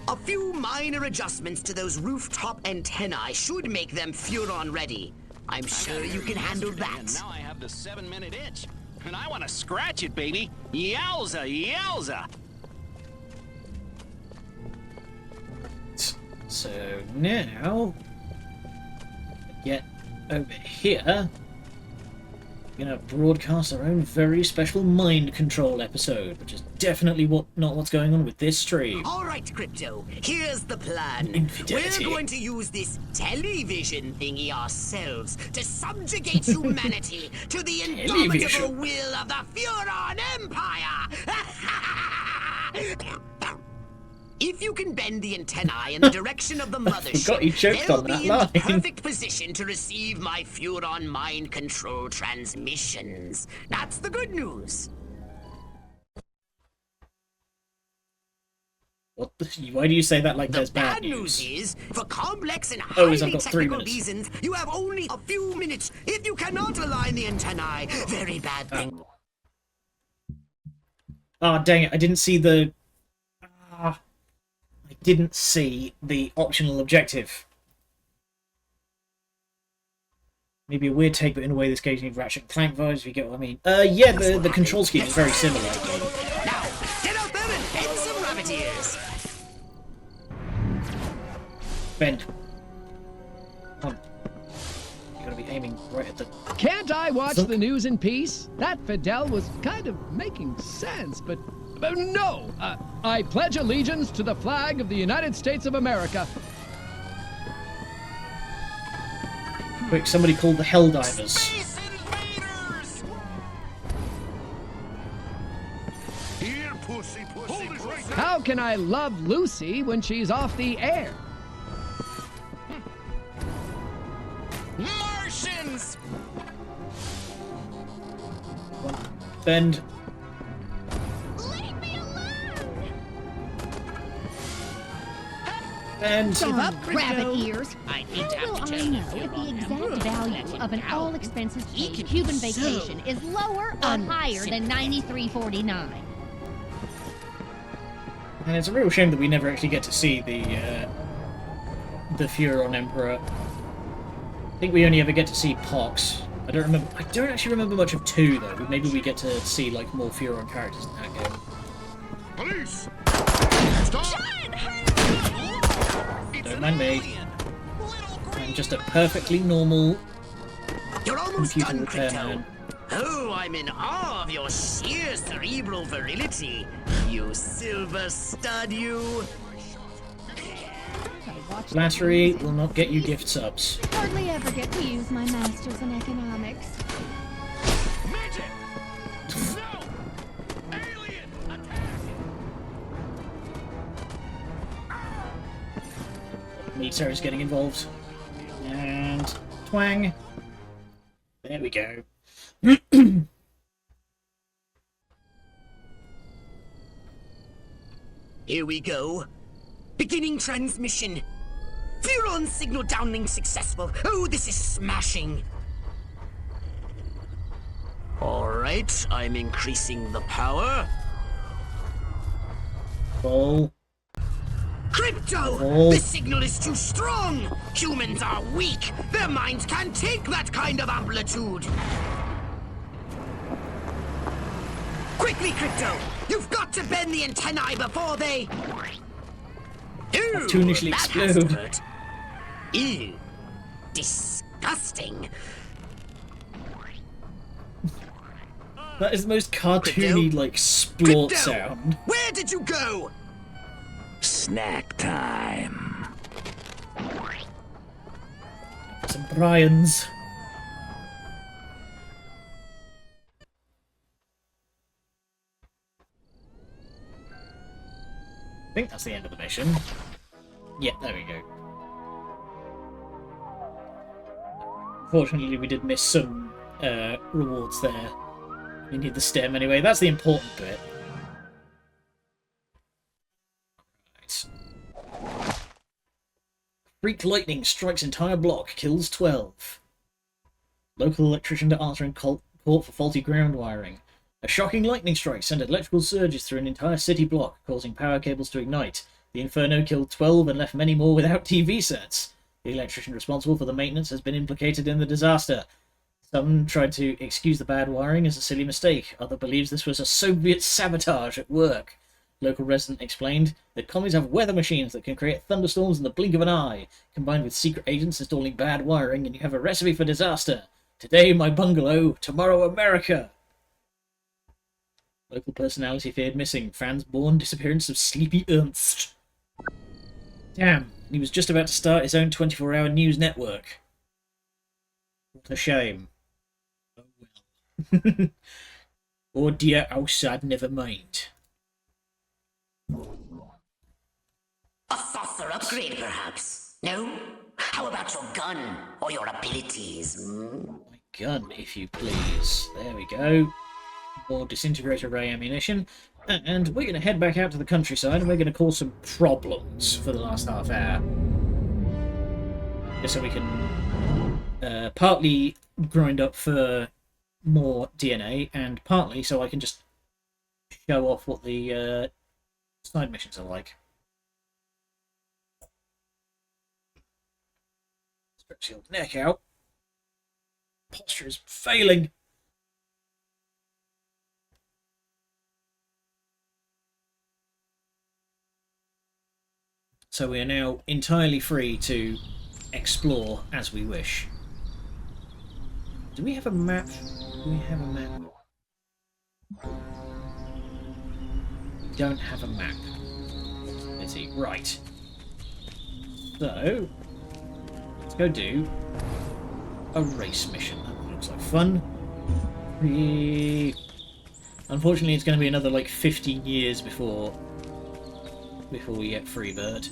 A few minor adjustments to those rooftop antennae should make them Furon ready. I'm sure you can handle that. Now I have the 7-minute itch, and I want to scratch it, baby. Yowza, yowza. So now, get over here. We're gonna broadcast our own very special mind control episode, which is definitely not what's going on with this stream. All right, Crypto. Here's the plan. Infidelity. We're going to use this television thingy ourselves to subjugate humanity to the indomitable will of the Furon Empire. If you can bend the antennae in the direction of the mothership, they'll be in the perfect position to receive my Furon mind control transmissions. That's the good news. What why do you say that like there's bad bad news? Is, for complex and I've highly got 3 technical minutes. reasons, you have only a few minutes. If you cannot align the antennae, very bad thing. Ah, dang it! I didn't see the. I didn't see the optional objective. Maybe a weird take, but in a way this gives me Ratchet and Clank vibes, if you get what I mean. Yeah, the control scheme is very similar. Now, get out there and bend some rabbit ears. Bend. Come on. You gotta be aiming right at the... Can't I watch the news in peace? That Fidel was kind of making sense, but no! I pledge allegiance to the flag of the United States of America. Quick, somebody called the Helldivers. Space How can I love Lucy when she's off the air? Martians! Bend. And Give up, rabbit ears. I hate to How have will to I tell know you, if the Emperor, exact value of an how all-expenses he paid can Cuban be so vacation is lower or higher than $93.49? And it's a real shame that we never actually get to see the Furon Emperor. I think we only ever get to see Pox. I don't actually remember much of 2 though. But maybe we get to see like more Furon characters in that game. Police! Don't mind me. I'm just a perfectly normal You're almost computer done, repairman. Crypto. Oh, I'm in awe of your sheer cerebral virility. You silver stud, you. Flattery will not get you gift subs. Hardly ever get to use my masters in economics. Sarah's getting involved. And twang. There we go. Here we go. Beginning transmission. Furon signal downlink successful. Oh, this is smashing. Alright, I'm increasing the power. Oh. Crypto! Oh. The signal is too strong! Humans are weak! Their minds can't take that kind of amplitude! Quickly, Crypto! You've got to bend the antennae before they... Ew, To initially that has to explode. hurt. Ew. Disgusting. That is the most cartoony, like, splort Crypto! sound. Where did you go? Snack time. Some Brian's. I think that's the end of the mission. Yeah, there we go. Fortunately, we did miss some rewards there. We need the stem anyway. That's the important bit. Right. Freak lightning strikes entire block, kills 12. Local electrician to answer in court for faulty ground wiring. A shocking lightning strike sent electrical surges through an entire city block, causing power cables to ignite. The inferno killed 12 and left many more without TV sets. The electrician responsible for the maintenance has been implicated in the disaster. Some tried to excuse the bad wiring as a silly mistake. Other believes this was a Soviet sabotage at work. Local resident explained that commies have weather machines that can create thunderstorms in the blink of an eye. Combined with secret agents installing bad wiring, and you have a recipe for disaster. Today, my bungalow. Tomorrow, America. Local personality feared missing. Fans mourn disappearance of Sleepy Ernst. Damn, he was just about to start his own 24-hour news network. What a shame. Oh well. Oh dear, how sad, never mind. A saucer upgrade, perhaps? No? How about your gun or your abilities? My gun, if you please. There we go. More disintegrator ray ammunition. And we're going to head back out to the countryside and we're going to cause some problems for the last half hour. Just so we can partly grind up for more DNA and partly so I can just show off what the side missions are like. Stretch the old neck out. Posture is failing. So we are now entirely free to explore as we wish. Do we have a map? Do we have a map? We don't have a map. Let's see. Right. So, let's go do a race mission. That looks like fun. Unfortunately, it's going to be another like 15 years before before we get Freebird.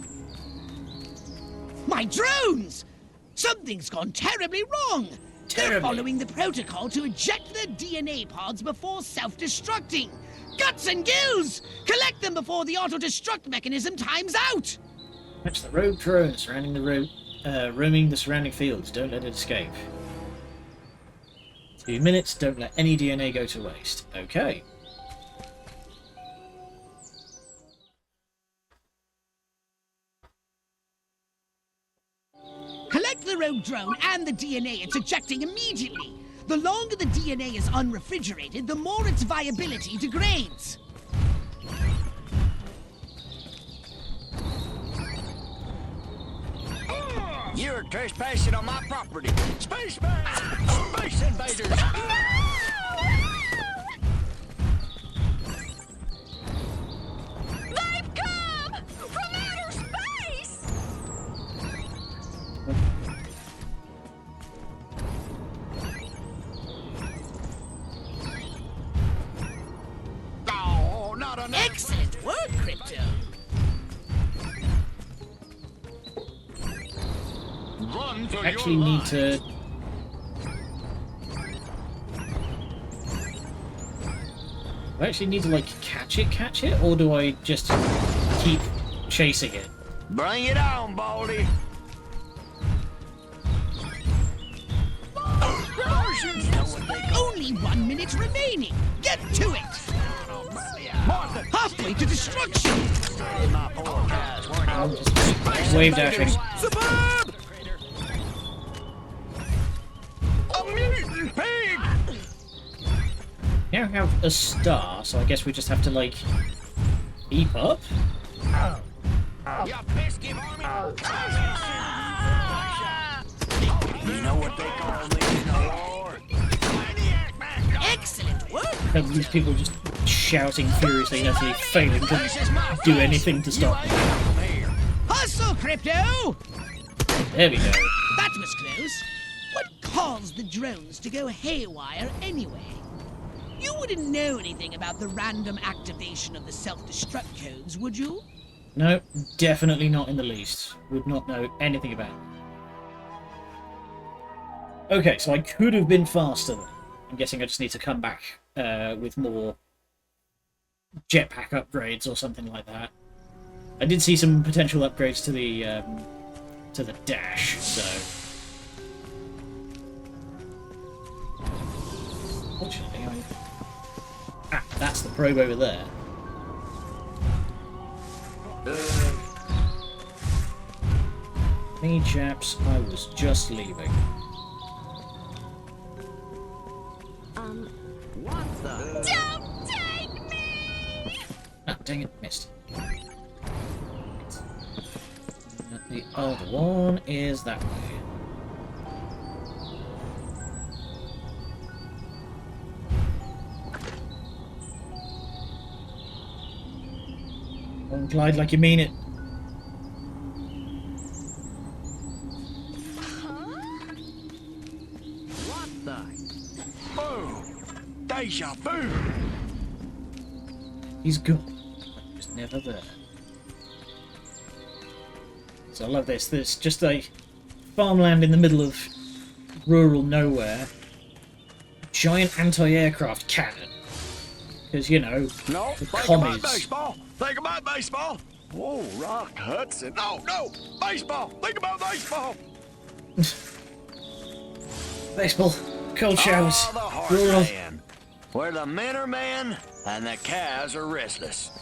My drones! Something's gone terribly wrong! They're following the protocol to eject their DNA pods before self-destructing! Guts and gills! Collect them before the auto-destruct mechanism times out! Catch the rogue drone surrounding the roaming the surrounding fields. Don't let it escape. 2 minutes, don't let any DNA go to waste. Okay. Collect the rogue drone and the DNA it's ejecting immediately. The longer the DNA is unrefrigerated, the more its viability degrades. You're trespassing on my property. Spaceman! Space invaders! They've come! From outer space! Oh, not another... Excellent work, Crypto! Run for Actually your need life. to... I actually need to, like, catch it? Or do I just keep chasing it? Bring it on, Baldy. Only 1 minute remaining! Get to it! Halfway to destruction! I'm just wave dashing. Suburb! A mutant pig! Now have a star, so I guess we just have to, like, beep up? You pesky varmint! You know what they call me in the war? Excellent work! And these people just shouting furiously and actually failing to do anything to stop them. Hustle, Crypto! There we go. That was close. What caused the drones to go haywire anyway? You wouldn't know anything about the random activation of the self-destruct codes, would you? No, definitely not in the least. Would not know anything about it. Okay, so I could have been faster then. I'm guessing I just need to come back with more jetpack upgrades or something like that. I did see some potential upgrades to the dash, so... Fortunately, that's the probe over there. Me chaps, I was just leaving. What the? Don't take me! Ah, dang it, missed. The other one is that way. Don't glide like you mean it. What the? Boom! Deja vu! He's gone. He was never there. So I love this. There's just a farmland in the middle of rural nowhere. Giant anti-aircraft cannon. Because, you know, No, the think commies. about baseball. Think about baseball. Whoa, Rock Hudson. No, baseball. Think about baseball. Baseball. Cold showers. Oh, the Rural. heartland, where the men are men and the cows are restless.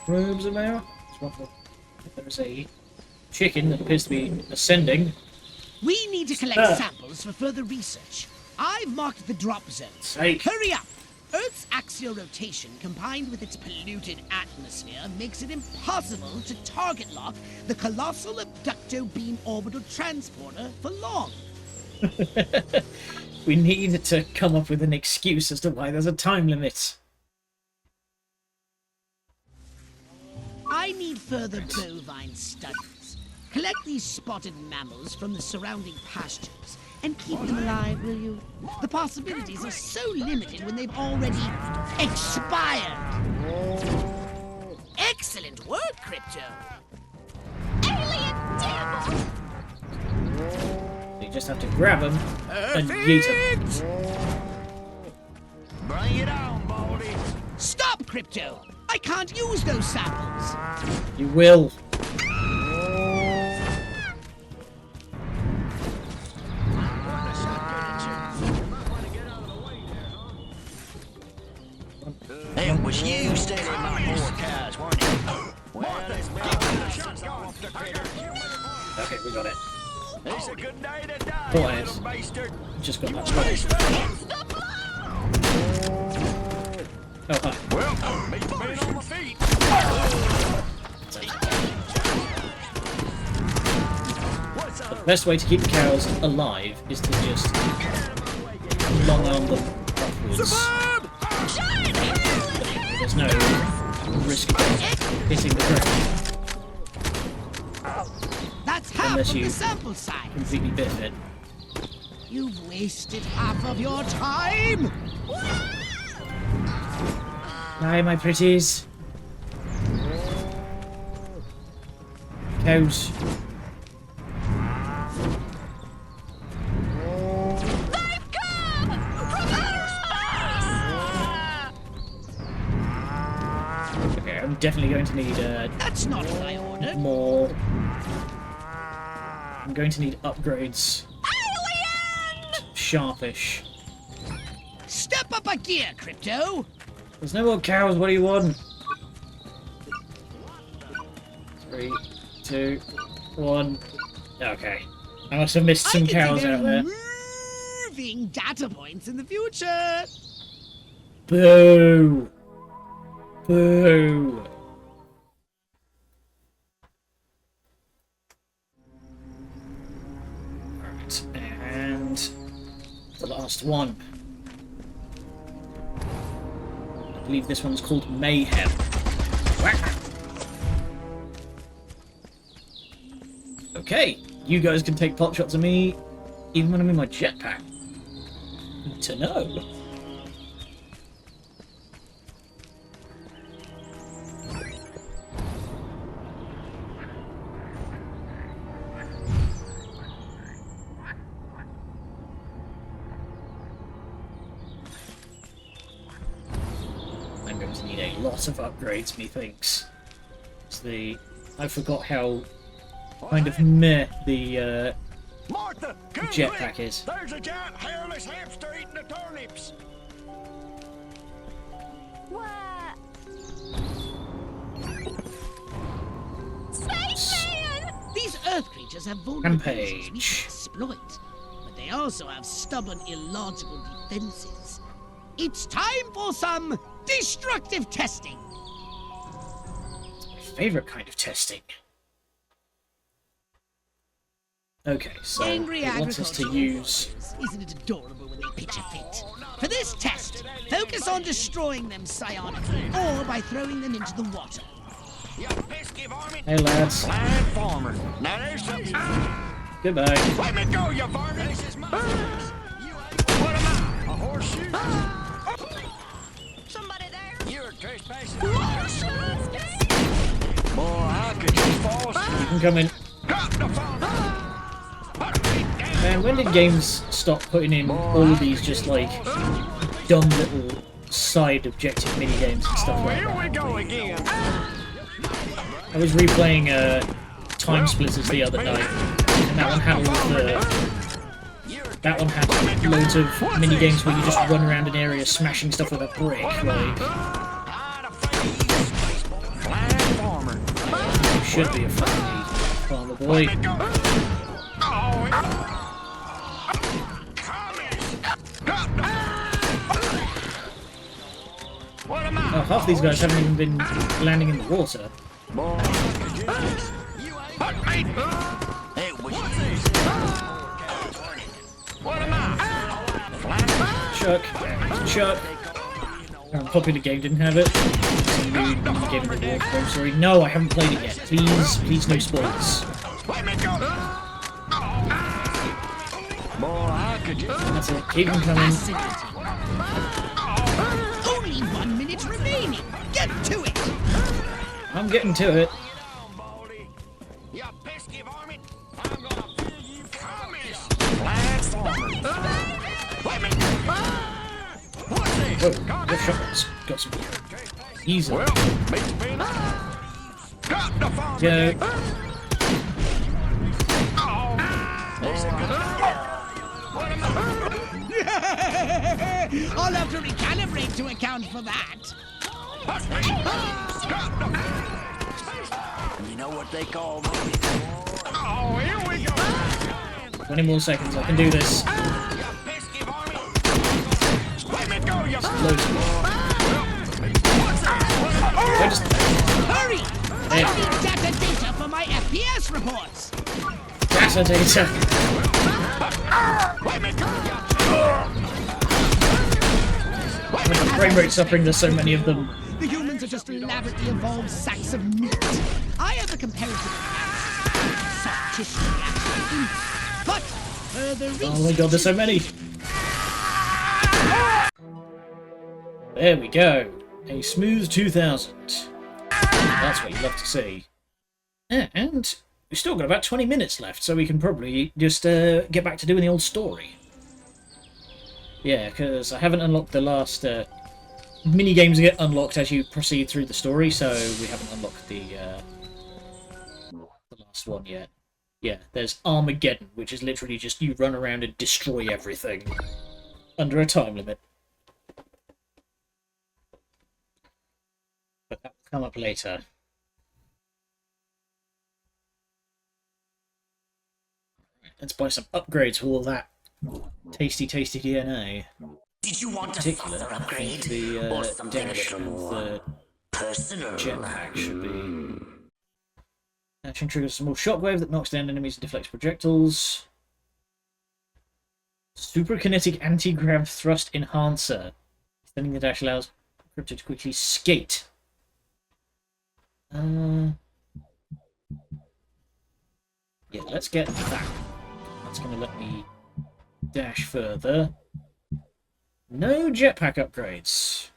Robes about. There's a chicken that appears to be ascending. We need to collect samples for further research. I've marked the drop zones. Hurry up! Earth's axial rotation combined with its polluted atmosphere makes it impossible to target lock the colossal abducto beam orbital transporter for long. We need to come up with an excuse as to why there's a time limit. I need further bovine studies. Collect these spotted mammals from the surrounding pastures And keep them alive, will you? The possibilities are so limited when they've already expired. Excellent work, Crypto. Alien devil! You just have to grab them and yeet them. Bring it on, Baldy. Stop, Crypto! I can't use those samples. You will. It was you stealing my poor cows, weren't it? Well, it's Okay, we got it. It's a good day to die, Poor little ass. bastard. Just got that Face spot. Oh, hi. Well, me being on my feet. The best way to keep the cows alive is to just long arm them upwards. There's no risk of hitting the ground. That's half Unless of you the sample size. completely biff it. You've wasted half of your time. Hi, my pretties. Cows. They've come! From outer space! Okay, I'm definitely going to need That's not what I ordered. more. I'm going to need upgrades. Sharpish. Step up a gear, Crypto. There's no more cows. What do you want? 3, 2, 1. Okay. I must have missed some cows out there. Moving data points in the future. Boo! Boo! Alright, and the last one. I believe this one's called Mayhem. Okay, you guys can take pot shots of me even when I'm in my jetpack. Good to know. I'm going to need a lot of upgrades, methinks. It's the... I forgot how kind of meh the Martha, come jetpack quick. is. There's a giant hairless hamster eating the turnips. What? Spaceman! These Earth creatures have vulnerabilities we can Rampage. exploit, but they also have stubborn, illogical defenses. It's time for some destructive testing. My favourite kind of testing. Okay, so Angry it wants us to agricultural use... warriors. Isn't it adorable when they pitch a fit? For this test, focus on destroying them psionically or by throwing them into the water. Hey lads. Blind farmer. Now there's something. Goodbye. Let me go, you varmint. This is my place. What am I? A horseshoe? Somebody there? You're trespassing. Boy, how could you fall asleep? You can come in. Man, when did games stop putting in all of these just like dumb little side objective minigames and stuff like Here we that? go again. I was replaying Time Splitters the other night, and that one had all of the... That one had loads of minigames where you just run around an area smashing stuff with a brick, like... You should be a fucking farmer boy. Oh, half these guys haven't even been landing in the water. Chuck. Popular game didn't have it. Some new game in the walkthrough. Sorry, no, I haven't played it yet. Please no spoilers. Boy, Could you? That's it. Keep them coming. Fascinating. Only 1 minute remaining. Get to it. I'm getting to it. You pesky varmint! I'm gonna feel you communist! Blast farmer! Wait a minute! What's this? Whoa, good shot. Got some easy. Well, beats being got the farmer! Go. I'll have to recalibrate to account for that. You know what they call me? Oh, here we go! 20 more seconds. I can do this. Let me go, you Loads more. I just... Hurry! I There. need data for my FPS reports. Data data. Let me go, The frame rate suffering, there's so many of them. The humans are just elaborately evolved sacks of meat. I have a comparative soft tissue reaction. But further research... Oh my god, there's so many. There we go. A smooth 2000. That's what you love to see. And we've still got about 20 minutes left, so we can probably just get back to doing the old story. Yeah, because I haven't unlocked the last... mini-games get unlocked as you proceed through the story, so we haven't unlocked the last one yet. Yeah, there's Armageddon, which is literally just you run around and destroy everything under a time limit. But that will come up later. Let's buy some upgrades for all that tasty, tasty DNA. Did you want a Particular, further I think upgrade? the Or something a dash little and more the personal? jetpack should be. Action triggers a small shockwave that knocks down enemies and deflects projectiles. Superkinetic anti-grav thrust enhancer. Extending the dash allows Crypto to quickly skate. Yeah, let's get that. That's going to let me dash further. No jetpack upgrades.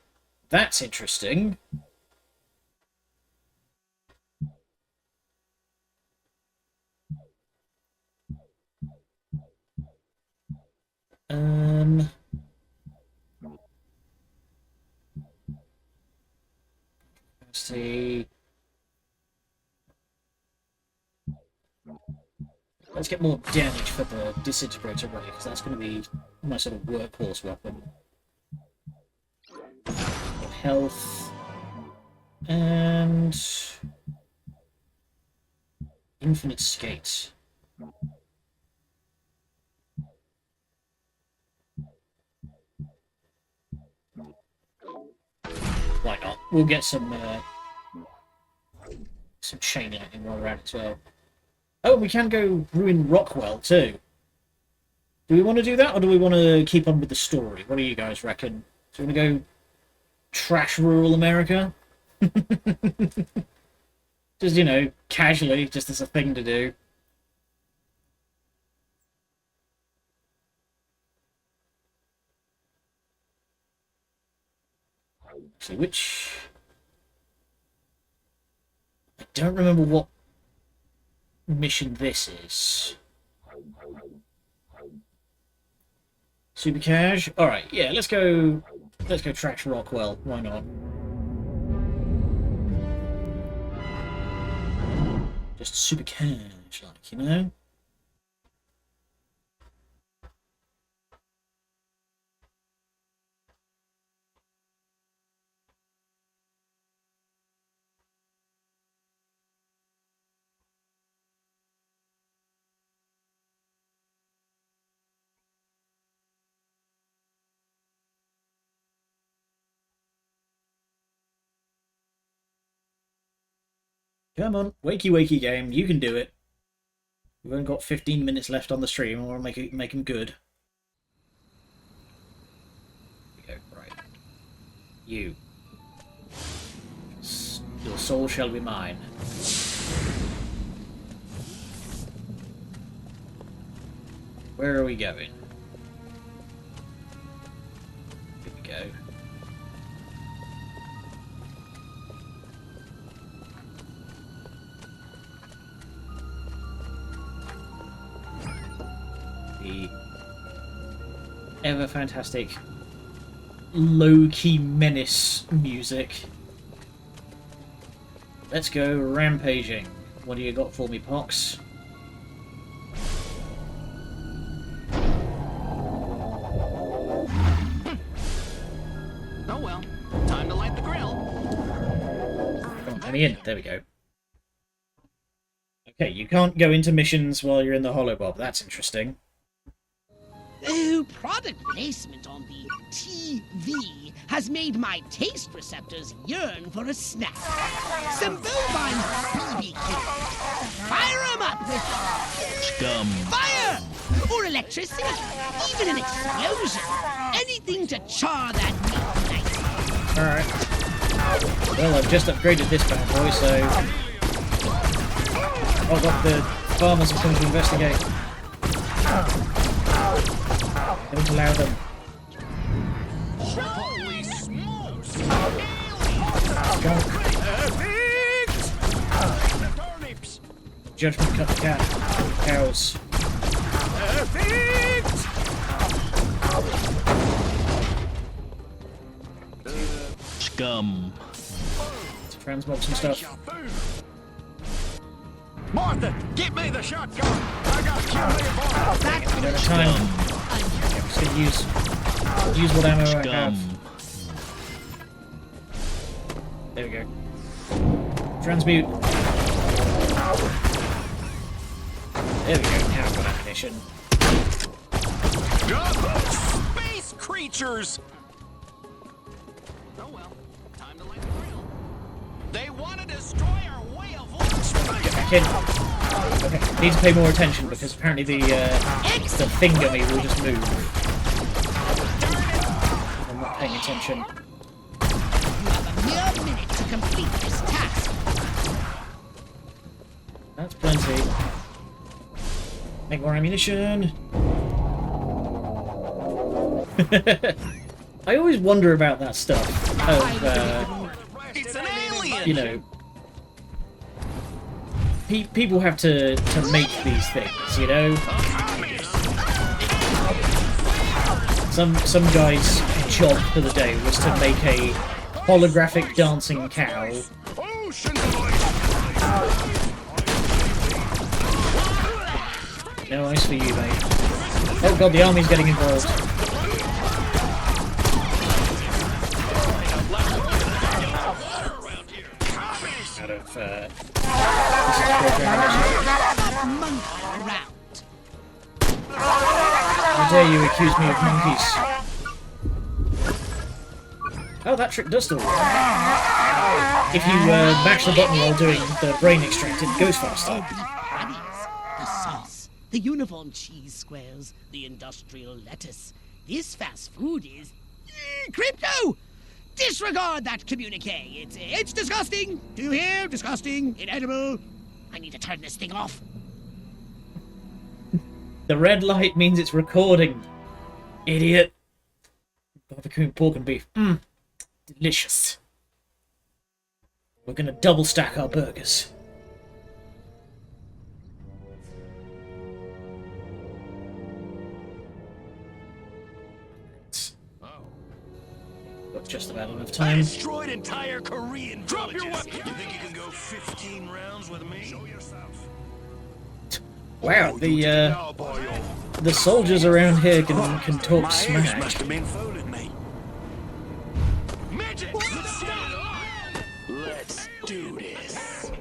That's interesting. Let's see. Let's get more damage for the disintegrator ray, because that's going to be my sort of workhorse weapon. Health. And... infinite skate. Why not? We'll get some chain lightning while we're at it as well. Oh, we can go ruin Rockwell too. Do we want to do that, or do we want to keep on with the story? What do you guys reckon? Do we want to go trash rural America? Just, you know, casually, just as a thing to do. So which... I don't remember what mission this is. Super cash? Alright, yeah, let's go trash Rockwell. Why not? Just super cash, like, you know? Come on, wakey wakey game, you can do it. We've only got 15 minutes left on the stream, I want to make them good. Here we go, right. You. Your soul shall be mine. Where are we going? go. The ever fantastic low-key menace music. Let's go rampaging. What do you got for me, Pox? Oh well, time to light the grill. Come on, let me in. There we go. Okay, you can't go into missions while you're in the holobob. That's interesting. Oh, product placement on the TV has made my taste receptors yearn for a snack. Some bovine BBQ. Fire 'em up with Scum. fire or electricity, even an explosion. Anything to char that meat nicely. Alright. Well, I've just upgraded this bad boy, so... Oh god, the farmers have come to investigate. Don't allow them. Holy smokes! Skunk. Judgment cut the cat. Cows. Scum. Let's transmog some stuff. Martha, get me the shotgun! I gotta kill me a We don't have time. I'm just gonna use what ammo I have. There we go. Transmute. There we go. Now I've got ammunition. Space creatures! Oh well, time to light the grill. They want to destroy our way of life. Get back in. Okay, need to pay more attention because apparently the thingammy will just move. I'm not paying attention. You have a mere minute to complete this task. That's plenty. Make more ammunition. I always wonder about that stuff. It's an alien! You know, people have to make these things, you know? Some guy's job for the day was to make a holographic dancing cow. No ice for you, mate. Oh god, the army's getting involved. Out of, this is programming. How dare you accuse me of monkeys? Oh, that trick does still work. If you mash the button while doing the brain extract, it goes faster. The sauce, the uniform cheese squares, the industrial lettuce. This fast food is... Crypto! Disregard that communique. It's disgusting. Do you hear? Disgusting. Inedible. I need to turn this thing off. The red light means it's recording. Idiot. Barbecue pork and beef. Mmm. Delicious. We're gonna double stack our burgers. Got just about enough I time. destroyed entire Korean Drop your weapon! You think you can go 15 rounds with me? Show yourself. Wow, the soldiers around here can talk smack. Must have been fooling me. Midget! Let's do this.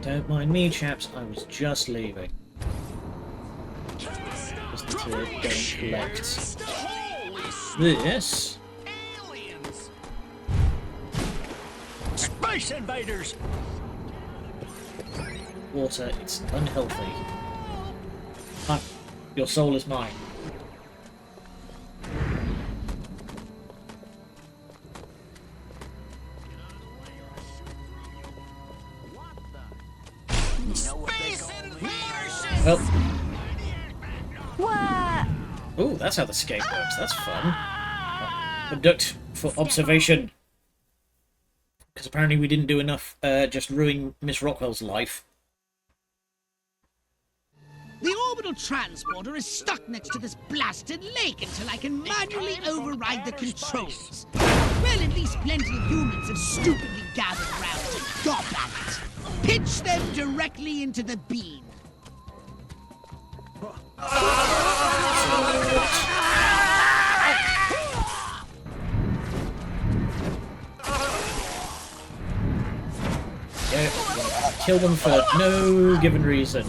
Don't mind me, chaps. I was just leaving. Just need to go and collect this. Space invaders! Water, it's unhealthy. Ah, your soul is mine. Well. What? Ooh, that's how the skate works. That's fun. Abduct for observation. Because apparently we didn't do enough just ruining Miss Rockwell's life. The orbital transporter is stuck next to this blasted lake until I can manually override the controls. Well, at least plenty of humans have stupidly gathered around to gawp at it. Pitch them directly into the beam. Yeah, kill them for no given reason.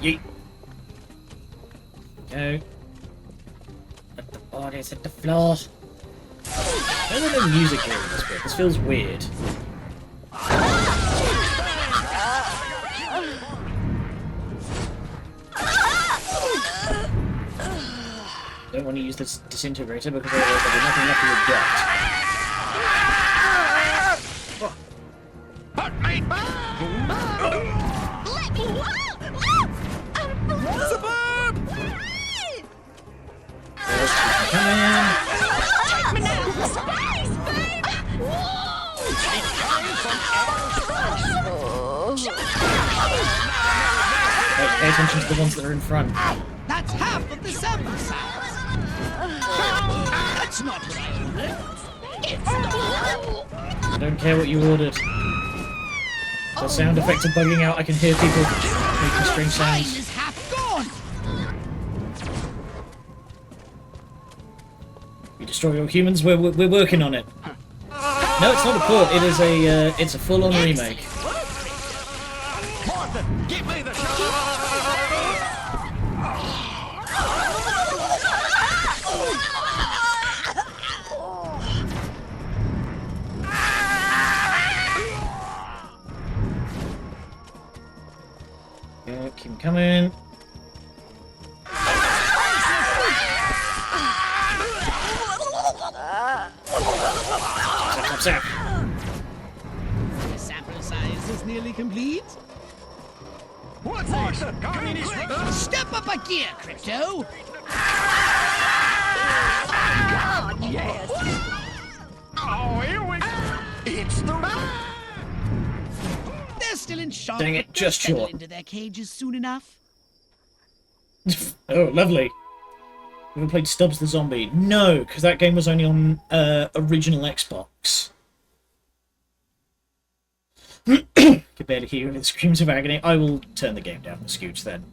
Yeet. Go. Put the bodies at the floor. I don't know the music here in this bit. This feels weird. Don't want to use this disintegrator because there'll be nothing left of the gut. Hurt me! Let me Suburb! Take me now! Space, baby! Pay attention to the ones that are in front. That's half of the sample size. That's not what I ordered. It's I don't care what you ordered. The sound effects are bugging out. I can hear people making strange sounds. Is half gone. You destroy all humans. We're working on it. No, it's not a port. It is a it's a full-on remake. Martha, give me the shot! Yeah, keep coming. Zap. The sample size is nearly complete. What's Martha? Communist! Step up a gear, Crypto. God, yes! Oh, here we go! It's the They're still in shock. Dang it, but they'll just settle short. into their cages soon enough. Oh, lovely. Ever played Stubbs the Zombie? No, because that game was only on original Xbox. Can barely hear the screams of agony. I will turn the game down a scooch then.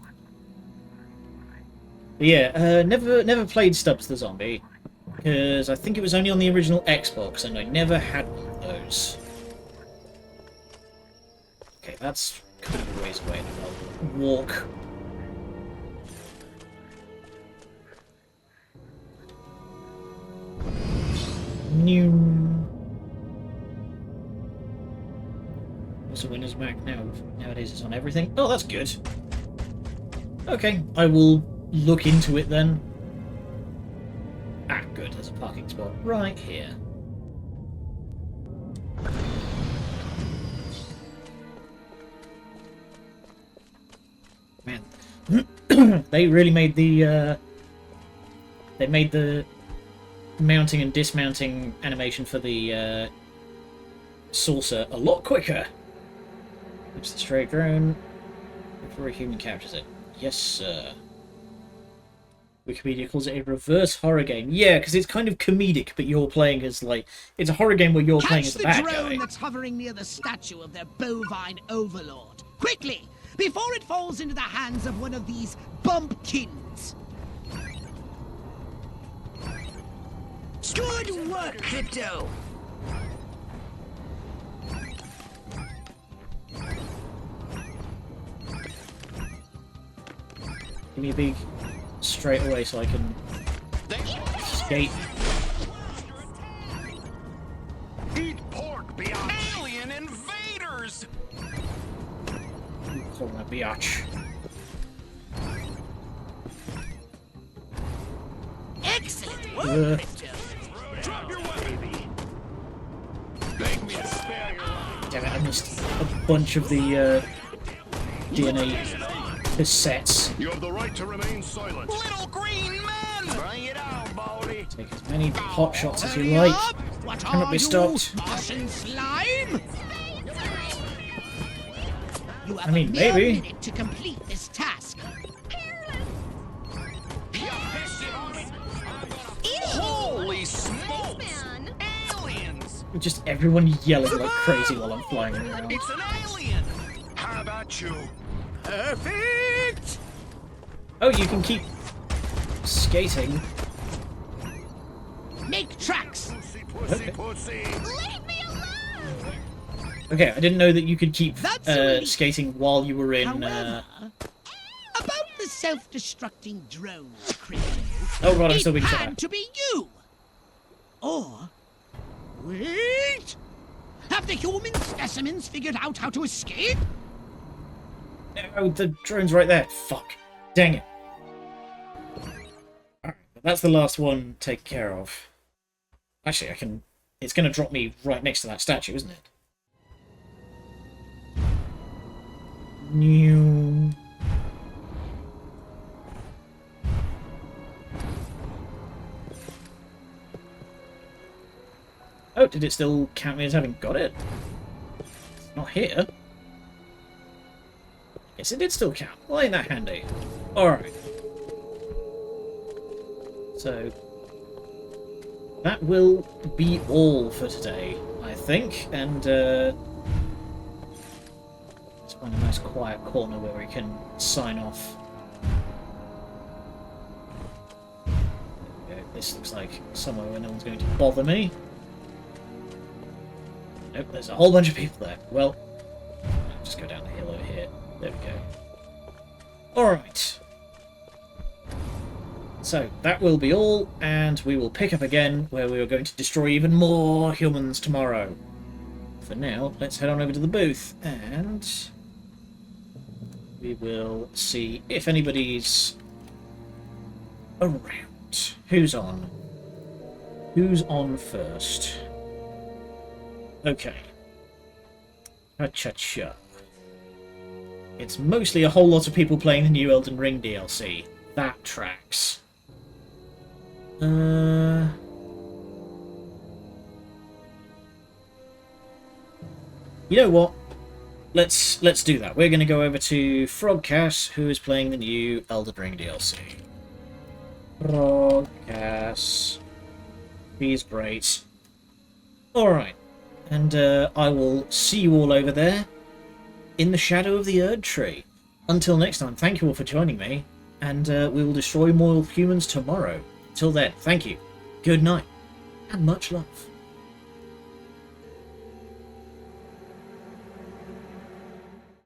But yeah, never played Stubbs the Zombie because I think it was only on the original Xbox, and I never had one of those. Okay, that's kind of a ways away. I'll walk. New. What's the Windows Mac now? Nowadays it's on everything. Oh, that's good. Okay, I will look into it then. Ah, good. There's a parking spot right here. Man, they really made the. They made the mounting and dismounting animation for the saucer a lot quicker. It's the stray drone before a human captures it. Yes, sir. Wikipedia calls it a reverse horror game. Yeah, because it's kind of comedic, but you're playing as like it's a horror game where you're playing as the bad Catch the drone guy. that's hovering near the statue of their bovine overlord. Quickly, before it falls into the hands of one of these bumpkins. Good work, Crypto! Give me a big straight away so I can escape. Eat pork, biatch! Alien invaders! Call that biatch. Excellent work, Crypto. Drop your weapon! Beg me to spare your life. Damn it, I missed a bunch of the DNA cassettes. You have the right to remain silent. Little green man! Bring it on, Baldy. Take as many pot shots as you like. What Cannot are be stopped. you, Martian slime? You have I mean, a mere maybe. minute to complete this task. Holy smokes! Aliens! Just everyone yelling like crazy while I'm flying around. It's an alien! How about you? Perfect! Oh, you can keep skating. Make tracks! Pussy, pussy. Okay, I didn't know that you could keep That's a relief. skating while you were in. However, about the self-destructing drone, Crypto. Oh god, I'm it still being shot had at. to be you! Or... Wait! Have the human specimens figured out how to escape? Oh, the drone's right there. Fuck. Dang it. Alright, that's the last one taken care of. Actually, I can... It's going to drop me right next to that statue, isn't it? New. Oh, did it still count me as having got it? It's not here. Yes, it did still count. Well, ain't that handy? Alright. So, that will be all for today, I think. And, let's find a nice quiet corner where we can sign off. There we go. This looks like somewhere where no one's going to bother me. Nope, there's a whole bunch of people there. Well, I'll just go down the hill over here. There we go. Alright. So, that will be all, and we will pick up again where we are going to destroy even more humans tomorrow. For now, let's head on over to the booth, and we will see if anybody's around. Who's on? Who's on first? Okay. Cha-cha-cha. It's mostly a whole lot of people playing the new Elden Ring DLC. That tracks. You know what? Let's do that. We're going to go over to Frogcass, who is playing the new Elden Ring DLC. Frogcass. He's great. Alright. And I will see you all over there in the shadow of the Erd Tree. Until next time, thank you all for joining me, and we will destroy more humans tomorrow. Till then, thank you, good night, and much love.